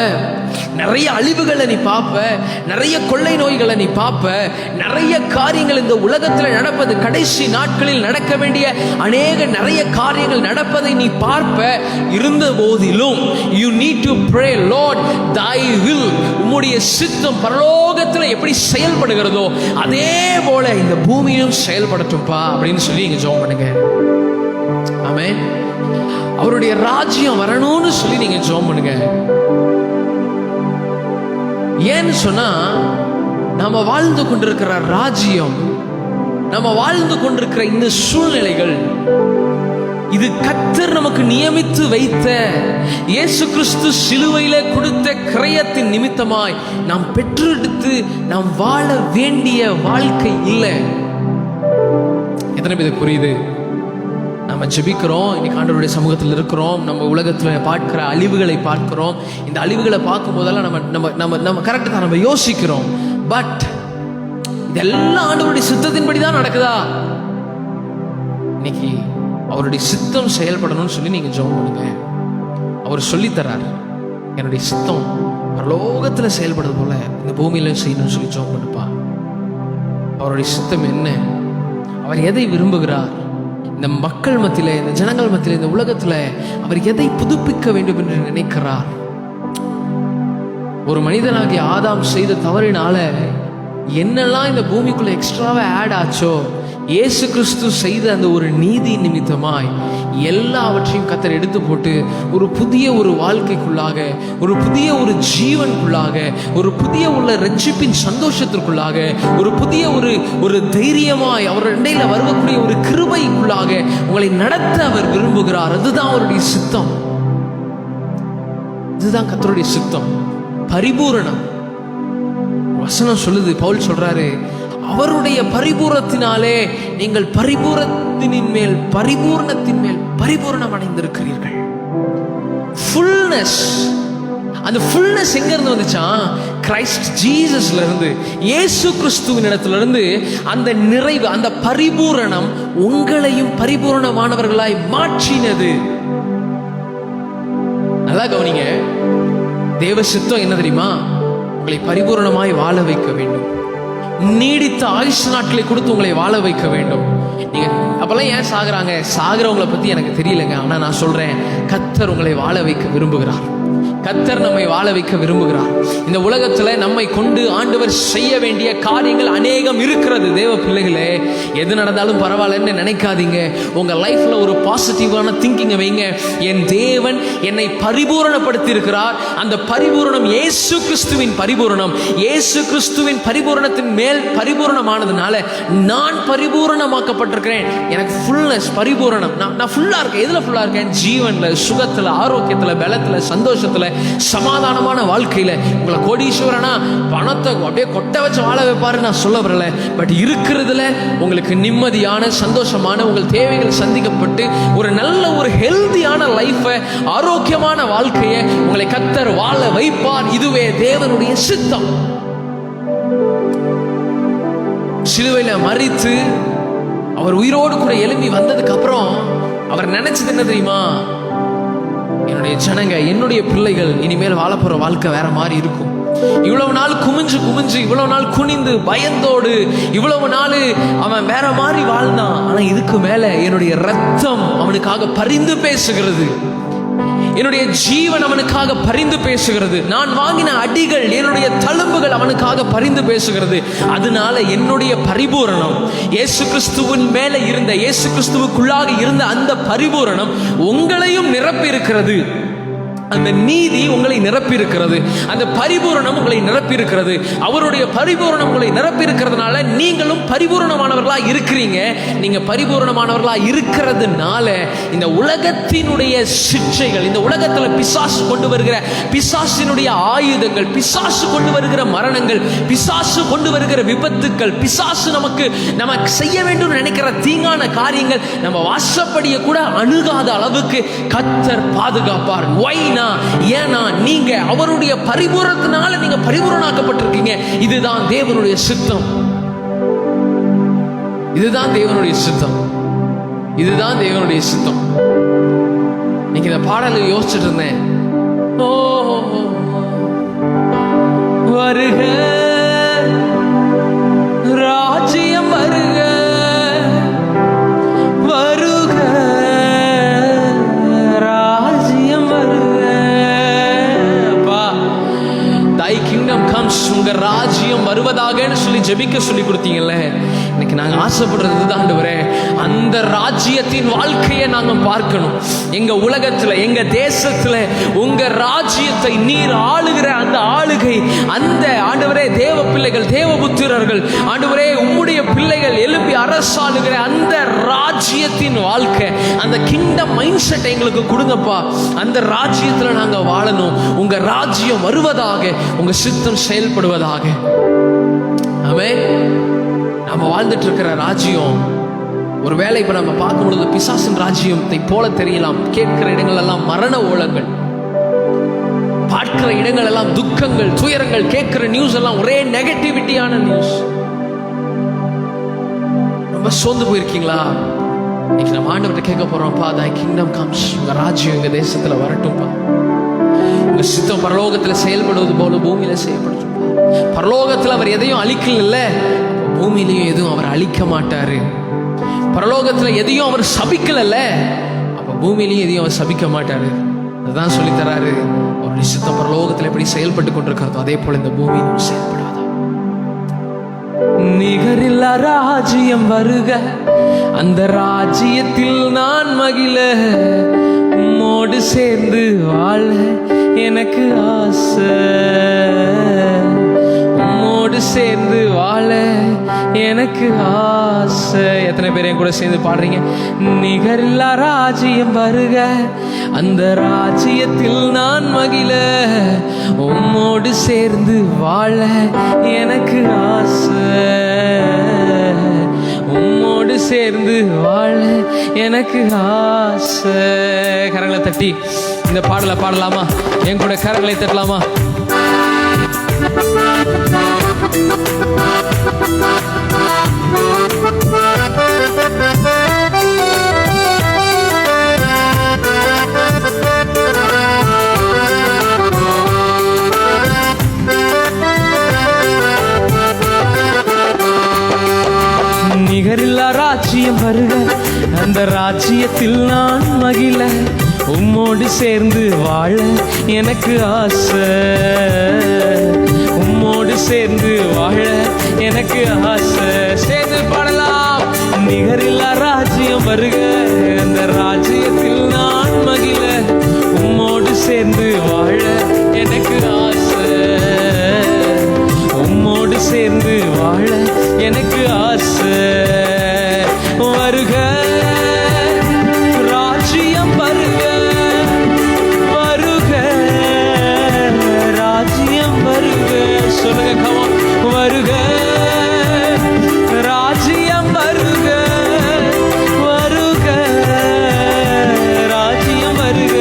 நிறைய அழிவுகளை நீ பார்ப்ப, நிறைய கொள்ளை நோய்களை நீ பார்ப்ப, நிறைய காரியங்கள் இந்த உலகத்தில் நடப்பது, கடைசி நாட்களில் நடக்க வேண்டிய நிறைய காரியங்கள் நடப்பதை நீ பார்ப்ப. இருந்த போதிலும் you need to pray, Lord thy will, உம்முடைய சித்தம் பரலோகத்தில் எப்படி செயல்படுகிறதோ அதே போல இந்த பூமியிலும் செயல்படட்டும்பா அப்படின்னு சொல்லி இங்க ஜெபம் பண்ணுங்க. ஆமென். அவருடைய ராஜ்யம் வரணும்னு சொல்லி நீங்க ஜெபம் பண்ணுங்க. ஏன்னு சொன்னா, நாம வாழ்ந்து கொண்டிருக்கிற ராஜ்யம், நம்ம வாழ்ந்து கொண்டிருக்கிற இந்த சூழ்நிலைகள், இது கர்த்தர் நமக்கு நியமித்து வைத்த, இயேசு கிறிஸ்து சிலுவையிலே கொடுத்த கிரயத்தின் நிமித்தமாய் நாம் பெற்றெடுத்து நாம் வாழ வேண்டிய வாழ்க்கை இல்லை. எத்தனை பேருக்கு புரியுது? நம்ம ஜெபிக்கிறோம், இன்னைக்கு ஆண்டவருடைய சமூகத்தில் இருக்கிறோம், நம்ம உலகத்தில் பார்க்கிற அழிவுகளை பார்க்கிறோம். இந்த அழிவுகளை பார்க்கும் போதெல்லாம் நம்ம கரெக்டாக தான் நம்ம யோசிக்கிறோம். பட் இதெல்லாம் ஆண்டவருடைய சித்தத்தின்படி தான் நடக்குதா? இன்னைக்கு அவருடைய சித்தம் செயல்படணும்னு சொல்லி நீங்க ஜெபம் பண்ணுங்க. அவர் சொல்லித்தரார், என்னுடைய சித்தம் பரலோகத்தில் செயல்படுறது போல இந்த பூமியில செய்யணும்னு சொல்லி ஜெபம் பண்ணுப்பா. அவருடைய சித்தம் என்ன? அவர் எதை விரும்புகிறார்? இந்த மக்கள் மத்தியில, இந்த ஜனங்கள் மத்தியில, இந்த உலகத்துல அவர் எதை புதுப்பிக்க வேண்டும் என்று நினைக்கிறார்? ஒரு மனிதனாகிய ஆதாம் செய்த தவறினால என்னெல்லாம் இந்த பூமிக்குள்ள எக்ஸ்ட்ராவா ஆட் ஆச்சோ, இயேசு கிறிஸ்து செய்த அந்த ஒரு நீதி நிமித்தமாய் எல்லாவற்றையும் கர்த்தர் எடுத்து போட்டு ஒரு புதிய ஒரு வாழ்க்கைக்குள்ளாக, ஒரு புதிய ஒரு ஜீவனுக்குள்ளாக, ஒரு புதிய உள்ள ரட்சிப்பின் சந்தோஷத்திற்குள்ளாக, ஒரு புதிய ஒரு தைரியமாய் அவர் இடையில வரக்கூடிய ஒரு கிருபைக்குள்ளாக உங்களை நடத்த அவர் விரும்புகிறார். அதுதான் அவருடைய சித்தம். இதுதான் கர்த்தருடைய சித்தம். பரிபூரணம். வசனம் சொல்லுது, பவுல் சொல்றாரு, அவருடைய பரிபூரணத்தினாலே நீங்கள் பரிபூரணத்தின் மேல் பரிபூரணம் அடைந்திருக்கிறீர்கள். ஃபுல்னஸ். அந்த ஃபுல்னஸ் எங்க இருந்து வந்துச்சா? கிரைஸ்ட் ஜீசஸ்ல இருந்து, இயேசு கிறிஸ்துவின் இடத்துல இருந்து அந்த நிறைவு, அந்த பரிபூரணம் உங்களையும் பரிபூரணமானவர்களாய் மாற்றினது. நல்லா கவனிங்க. தேவ சித்தம் என்ன தெரியுமா? உங்களை பரிபூரணமாய் வாழ வைக்க வேண்டும். நீடித்த ஆயுசு நாட்களை கொடுத்து உங்களை வாழ வைக்க வேண்டும். நீங்க அப்பெல்லாம் ஏன் சாகுறவங்களை பத்தி எனக்கு தெரியலங்க. ஆனா நான் சொல்றேன், கர்த்தர் உங்களை வாழ வைக்க விரும்புகிறார். கர்த்தர் நம்மை வாழ வைக்க விரும்புகிறார். இந்த உலகத்துல நம்மை கொண்டு ஆண்டவர் செய்ய வேண்டிய காரியங்கள் அநேகம் இருக்கிறது. தேவ பிள்ளைகளே, எது நடந்தாலும் பரவாயில்லன்னு நினைக்காதீங்க. உங்க லைஃப்ல ஒரு பாசிட்டிவான திங்கிங் வைங்க. என் தேவன் என்னை பரிபூரணப்படுத்தி இருக்கிறார். அந்த பரிபூரணம் இயேசு கிறிஸ்துவின் பரிபூரணம். இயேசு கிறிஸ்துவின் பரிபூரணத்தின் மேல் பரிபூரணமானதுனால நான் பரிபூரணமாக்கப்பட்டிருக்கிறேன். எனக்கு ஃபுல்னஸ், பரிபூரணம். நான் ஃபுல்லா இருக்கேன். எதுல ஃபுல்லா இருக்கேன்? ஜீவன்ல, சுகத்துல, ஆரோக்கியத்துல, பலத்துல, சந்தோஷத்துல, சமாதானமான வாழ்க்கையில. உங்களை கோடீஸ்வரனா பணத்தை அப்படியே கொட்ட வச்சு வாழ வைப்பாரு நான் சொல்ல வரல. பட் இருக்கிறதுல உங்களுக்கு நிம்மதியான, சந்தோஷமான, உங்கள் தேவைகள் சந்திக்கப்பட்டு ஒரு நல்ல ஒரு ஹெல்தியான லைஃபை, ஆரோக்கியமான வாழ்க்கையை உங்களை கர்த்தர் வாழ வைப்பார். இதுவே தேவனுடைய சித்தம். சிலுவையில மரித்து அவர் உயிரோடு கூட எழும்பி வந்ததுக்கு அப்புறம் அவர் நினைச்சது என்ன தெரியுமா? என்னுடைய ஜனங்க, என்னுடைய பிள்ளைகள் இனிமேல் வாழப்போற வாழ்க்கை வேற மாதிரி இருக்கும். இவ்வளவு நாள் குமிஞ்சு இவ்வளவு நாள் குனிந்து பயந்தோடு இவ்வளவு நாள் அவன் வேற மாதிரி வாழ்ந்தான். ஆனா இதுக்கு மேல என்னுடைய ரத்தம் அவனுக்காக பரிந்து பேசுகிறது. என்னுடைய ஜீவன் அவனுக்காக பரிந்து பேசுகிறது. நான் வாங்கின அடிகள், என்னுடைய தழும்புகள் அவனுக்காக பரிந்து பேசுகிறது. அதனால என்னுடைய பரிபூரணம், இயேசு கிறிஸ்துவின் மேல இருந்த, இயேசு கிறிஸ்துவுக்குள்ளாக இருந்த அந்த பரிபூரணம் உங்களையும் நிரப்பி இருக்கிறது. அந்த நீதி உங்களை நிரப்பி இருக்கிறது. அந்த பரிபூரணம் உங்களை நிரப்பி இருக்கிறது. அவருடைய பரிபூரணம் உங்களை நிரப்பி இருக்கிறதுனால நீங்களும் பரிபூரணமானவர்களா இருக்கிறீங்க. நீங்க பரிபூரணமானவர்களா இருக்கிறதுனால இந்த உலகத்தினுடைய சிக்ஷைகள், இந்த உலகத்துல பிசாசு கொண்டு வருகிற பிசாசினுடைய ஆயுதங்கள், பிசாசு கொண்டு வருகிற மரணங்கள், பிசாசு கொண்டு வருகிற விபத்துக்கள், பிசாசு நமக்கு செய்ய வேண்டும் நினைக்கிற தீங்கான காரியங்கள் நம்ம வாசப்படிய கூட அணுகாத அளவுக்கு கர்த்தர் பாதுகாப்பார். ஏன்னா நீங்க அவருடைய பரிபூரணத்தினால நீங்க பரிபூரணமாக்கப்பட்டிருக்கீங்க. இதுதான் தேவனுடைய சித்தம். இதுதான் தேவனுடைய சித்தம். இதுதான் தேவனுடைய சித்தம். நீங்க இந்த பாடலை யோசிச்சுட்டு இருந்தேன். ஓ வருக ராஜ்யம் வருக, உங்க ராஜ்யம் வருவதாக சொல்லி ஜெபிக்க சொல்லி கொடுத்தீங்கல்ல. இன்னைக்கு நாங்க ஆசைப்படுறது தான் ஆண்டவரே, அந்த ராஜ்யத்தின் வாழ்க்கையை நாங்க பார்க்கணும். எங்க உலகத்துல, எங்க தேசத்துல உங்க ராஜ்யத்தை நீர் ஆளுகிற அந்த ஆளுகை, அந்த ஆண்டவரே தேவ பிள்ளைகள், தேவபுத்திரர்கள், ஆண்டவரே உம்முடைய பிள்ளைகள் எழுப்பி அரசாளுகிற அந்த ராஜ்யத்தின் வாழ்க்கை, அந்த கிங்டம் மைண்ட் செட் எங்களுக்கு கொடுங்கப்பா. அந்த ராஜ்யத்துல நாங்க வாழணும். உங்க ராஜ்யம் வருவதாக, உங்க சித்தம் செயல்படுவதாக. ஆமென். நம்ம வாழ்ந்துட்டு இருக்கிற ராஜ்யம் ஒருவேளை இப்ப நம்ம பார்க்கும் பொழுது பிசாசின் ராஜ்யத்தை போல தெரியலாம். கேட்கிற இடங்கள் எல்லாம் மரண ஓலங்கள், பார்க்கிற இடங்கள் எல்லாம் துக்கங்கள், துயரங்கள், கேட்கிற நியூஸ் எல்லாம் ஒரே நெகட்டிவிட்டியான நியூஸ். ரொம்ப சோர்ந்து போயிருக்கீங்களா? இன்னைக்கு நம்ம ஆண்டவர்கிட்ட கேட்க போறோம்ப்பா, thy kingdom comes, உங்க ராஜ்யம் எங்க தேசத்துல வரட்டும்பா. உங்க சித்தம் பரலோகத்துல செயல்படுவது போல பூமியில செயல்படுத்தும். பரலோகத்துல அவர் எதையும் அழிக்கல, பூமியிலையும் எதுவும் அவர் அழிக்க மாட்டாரு. பரலோகத்துல எதையும் அவர் சபிக்கல, அப்ப பூமியிலையும் எதையும் அவர் சபிக்க மாட்டாரு. அதுதான் சொல்லி தராரு. அவருடைய சித்தம் பரலோகத்துல எப்படி செயல்பட்டு கொண்டிருக்கிறதோ அதே போல இந்த பூமியிலும் செயல்படாதா. நிகரில்லா ராஜ்யம் வருக, அந்த ராஜ்யத்தில் நான் மகிழ, உம்மோடு சேர்ந்து வாழ எனக்கு ஆசை. உம்மோடு சேர்ந்து வாழ எனக்கு ஆசை. எத்தனை பேர் என் கூட சேர்ந்து பாடுறீங்க? நிகரில்லா ராஜ்யம் வருக, அந்த ராஜ்யத்தில் நான் மகிழ, உம்மோடு சேர்ந்து வாழ எனக்கு ஆசை. உம்மோடு சேர்ந்து வாழ எனக்கு ஆசை. கரங்களை தட்டி இந்த பாடலை பாடலாமா? என் கூட கரங்களை தட்டலாமா? நிகரில்லா ராஜ்யம் வருக, அந்த ராஜ்யத்தில் நான் மகிழ, உம்மோடு சேர்ந்து வாழ எனக்கு ஆசை. உம்மோடு சேர்ந்து வாழ எனக்கு ஆசை. சேர்ந்து பாடலாம். நிகரில்லா ராஜ்யம் வருக, அந்த ராஜ்யத்தில் நான் மகிழ, உம்மோடு சேர்ந்து வாழ எனக்கு ஆசை. உம்மோடு சேர்ந்து வாழ எனக்கு ஆசை. வருக ராஜ்யம் வருக, வருக ராஜ்யம் வருக. சொல்லுங்க, கமான். வருக ராஜ்யம் வருக, வருக ராஜ்யம் வருக.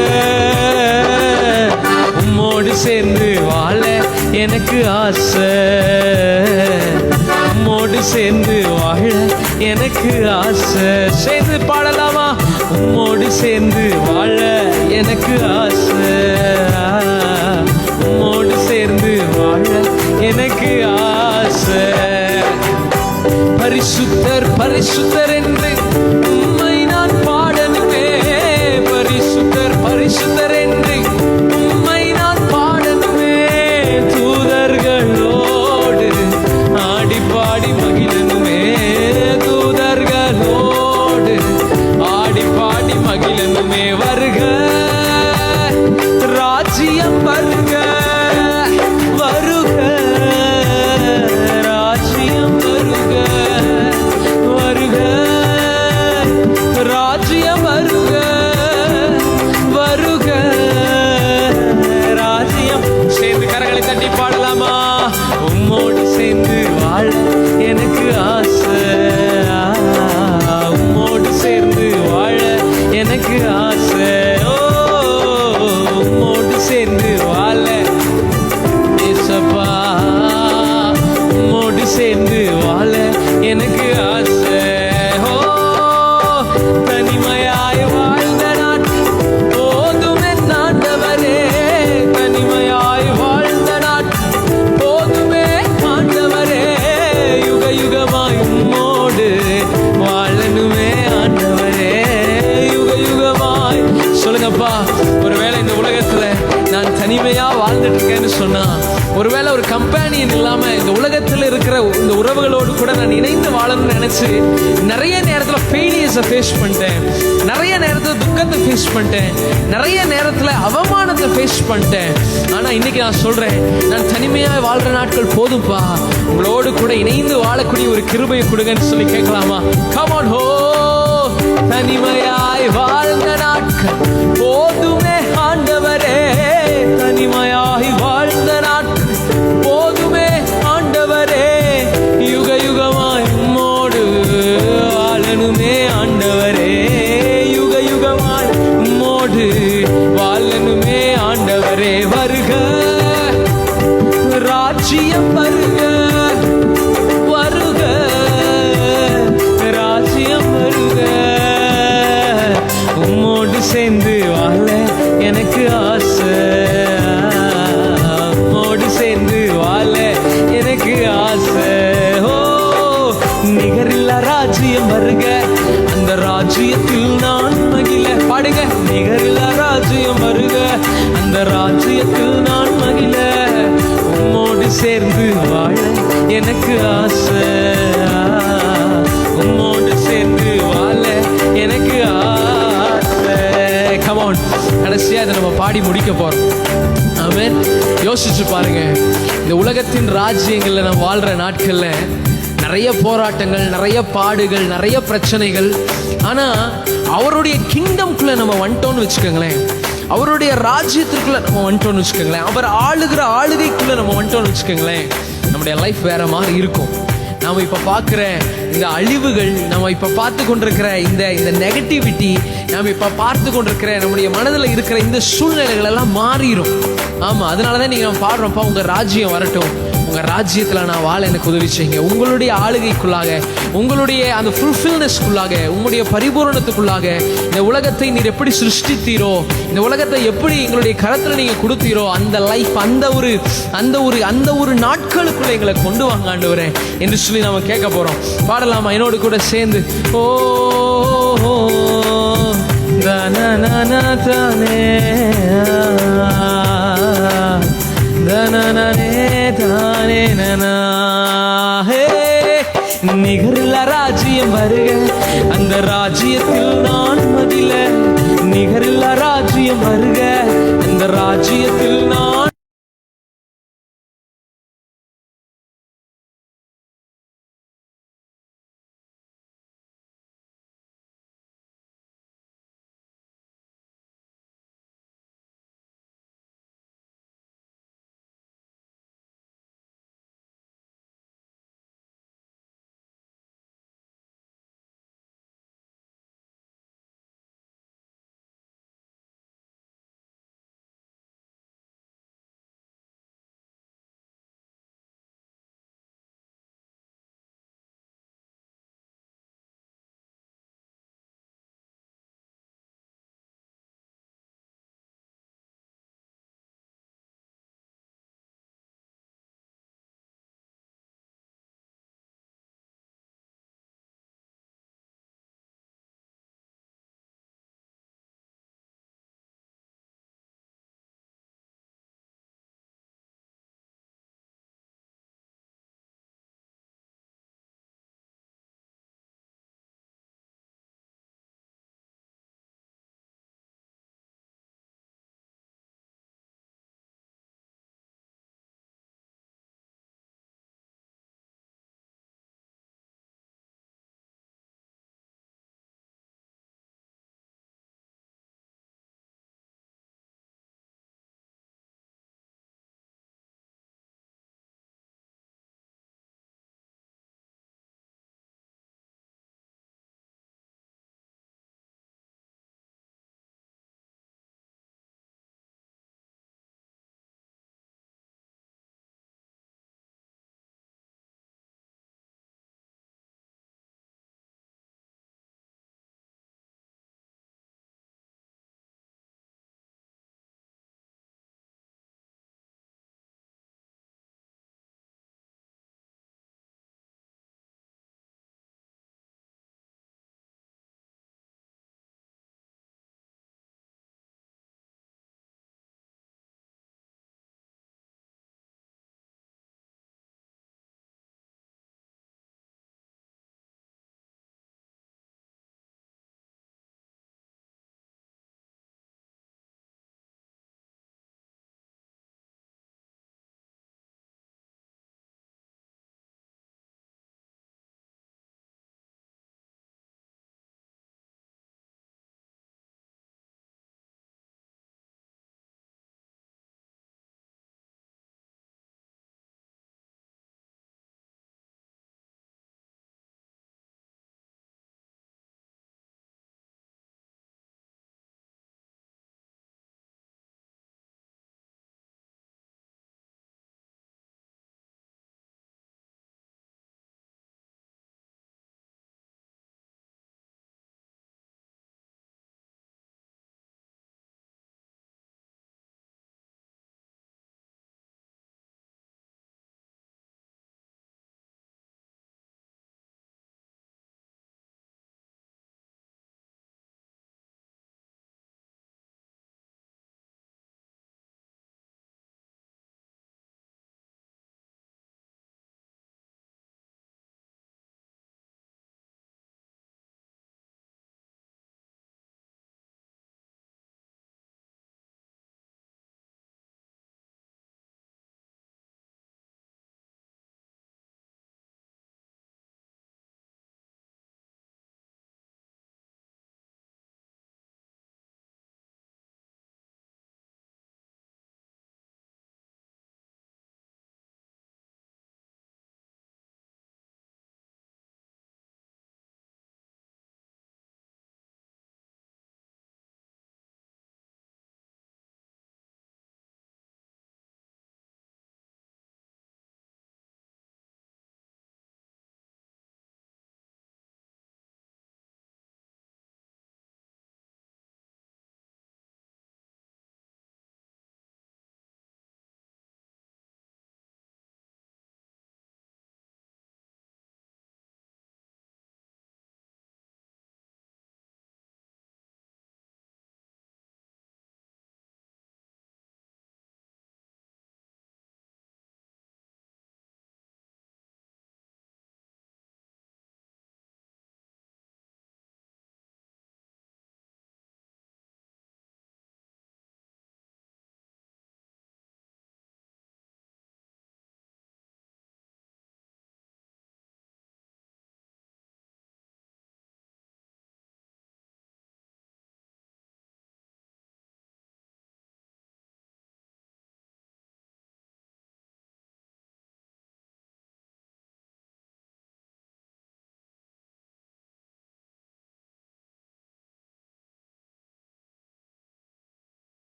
உம்மோடு சேர்ந்து வாழ எனக்கு ஆசை. உம்மோடு சேர்ந்து வாழ எனக்கு ஆசை. சேர்ந்து பாடலாமா? உம்மோடு சேர்ந்து வாழ எனக்கு ஆசை. உம்மோடு சேர்ந்து வாழ எனக்கு ஆசை. பரிசுத்தர் பரிசுத்தர் என்று உம்மை நான் பாடணுமே. பரிசுத்தர் பரிசுத்தர் என்று உம்மை நான் பாடணுமே. தூதர்களோடு ஆடி பாடி மகிழனுமே. தூதர்களோடு ஆடி பாடி மகிழனுமே. வருக ராஜ்யம் வருக, வருக ராஜ்யம் வருக, வருக ராஜ்யம் வருக, வருக ராஜ்யம். சேர்ந்து கரங்களை தட்டி பாடலாமா? உம்மோடு சேர்ந்து வாழ எனக்கு ஆசை. உம்மோடு சேர்ந்து வாழ எனக்கு ஆசை. உம்மோடு சேர்ந்து வாழ ஏசப்பா, உம்மோடு சேர்ந்து வாழ எனக்கு ஆசை. தனிமையாய் வாழ்ந்த நாட்கள் போதும் என் ஆண்டவரே. தனிமையாய் வாழ்ந்த நாட்கள் போதுமே ஆண்டவரே. யுக யுகமாய் உம்மோடு வாழணுமே ஆண்டவரே. யுக யுகமாய். சொல்லுங்கப்பா, ஒருவேளை இந்த உலகத்துல நான் தனிமையா வாழ்ந்துட்டு இருக்கேன்னு சொன்னா, ஒருவேளை ஒரு கம்பெனியன் இல்லாம இந்த உலகத்தில் இருக்கிற இந்த உறவுகளோடு கூட நான் இணைந்து வாழணும்னு நினைச்சு நிறைய நேரத்துல ஃபெயிலியர்ஸை ஃபேஸ் பண்ணிட்டேன். நிறைய நேரத்துல துக்கத்தை ஃபேஸ் பண்ணிட்டேன். நிறைய நேரத்துல அவமானத்தை ஃபேஸ் பண்ணிட்டேன். ஆனா இன்னைக்கு நான் சொல்றேன், நான் தனிமையா வாழ்ற நாட்கள் போதும்பா, உங்களோடு கூட இணைந்து வாழக்கூடிய ஒரு கிருபையை கொடுங்கன்னு சொல்லி கேட்கலாமா? கம் ஆன் ஹோ. தனிமையாய் வாழ்ந்த நாட்கள் போதுமே ஆண்டவரே. தனிமையாய் வாழ்ந்த நாட்கள் போதுமே ஆண்டவரே. யுக யுகமாய் உம்மோடு வாழணுமே ஆண்டவரே. யுக யுகமாய் உம்மோடு வாழணுமே ஆண்டவரே. வருக ராஜ்யம் வருக, வருக ராஜ்யம் வருக. உம்மோடு சேர்ந்து வாழ எனக்கு ஆசை. உம்மோடு சேர்ந்து வாழ எனக்கு ஆசை. நிகரில்லா ராஜ்யம் வருக, அந்த ராஜ்யத்தில் நான் மகிழ. பாடுங்க. நிகரில்லா ராஜ்யம் வருக, அந்த ராஜ்யத்தில் நான் மகிழ, உம்மோடு சேர்ந்து வாழ எனக்கு ஆசை. ஆன். கடைசியா இதை நம்ம பாடி முடிக்க போறோம். ஆமென். யோசிச்சு பாருங்க, இந்த உலகத்தின் ராஜ்யங்கள்ல நம்ம வாழ்ற நாட்கள்ல நிறைய போராட்டங்கள், நிறைய பாடுகள், நிறைய பிரச்சனைகள். ஆனா அவருடைய கிங்டம்குள்ள நம்ம வந்துட்டோம்னு வச்சுக்கோங்களேன், அவருடைய ராஜ்யத்திற்குள்ள நம்ம வந்துட்டோம்னு வச்சுக்கோங்களேன், அவர் ஆளுகிற ஆளுகைக்குள்ள நம்ம வந்துட்டோம்னு வச்சுக்கோங்களேன், நம்முடைய லைஃப் வேற மாதிரி இருக்கும். நாம இப்ப பார்க்கிற இந்த அழிவுகள், நம்ம இப்ப பார்த்து கொண்டிருக்கிற இந்த நெகட்டிவிட்டி, நாம இப்ப பார்த்து கொண்டிருக்கிற நம்முடைய மனதில் இருக்கிற இந்த சூழ்நிலைகள் எல்லாம் மாறிடும். ஆமா, அதனாலதான் நீங்க நம்ம பாடுறோம்ப்பா, உங்க ராஜ்யம் வரட்டும், உங்க ராஜ்யத்துல நான் வாழ எனக்கு உதவி செய்யுங்க. உங்களுடைய ஆளுகைக்குள்ளாக, உங்களுடைய அந்த ஃபுல்ஃபில்னஸ்க்குள்ளாக, உங்களுடைய பரிபூரணத்துக்குள்ளாக இந்த உலகத்தை நீர் எப்படி சிருஷ்டித்தீரோ, இந்த உலகத்தை எப்படி எங்களுடைய கரத்துல நீங்க கொடுத்தீரோ, அந்த லைஃப், அந்த ஒரு நாட்களுக்குள்ள எங்களை கொண்டு வாங்க ஆண்டவரே என்று சொல்லி நாம கேட்க போறோம். பாடலாமா என்னோடு கூட சேர்ந்து? ஓ தானே தானே நிகரில்லா ராஜ்யம் வருக, அந்த ராஜ்யத்தில் நான் மதில. நிகரில்லா ராஜ்யம்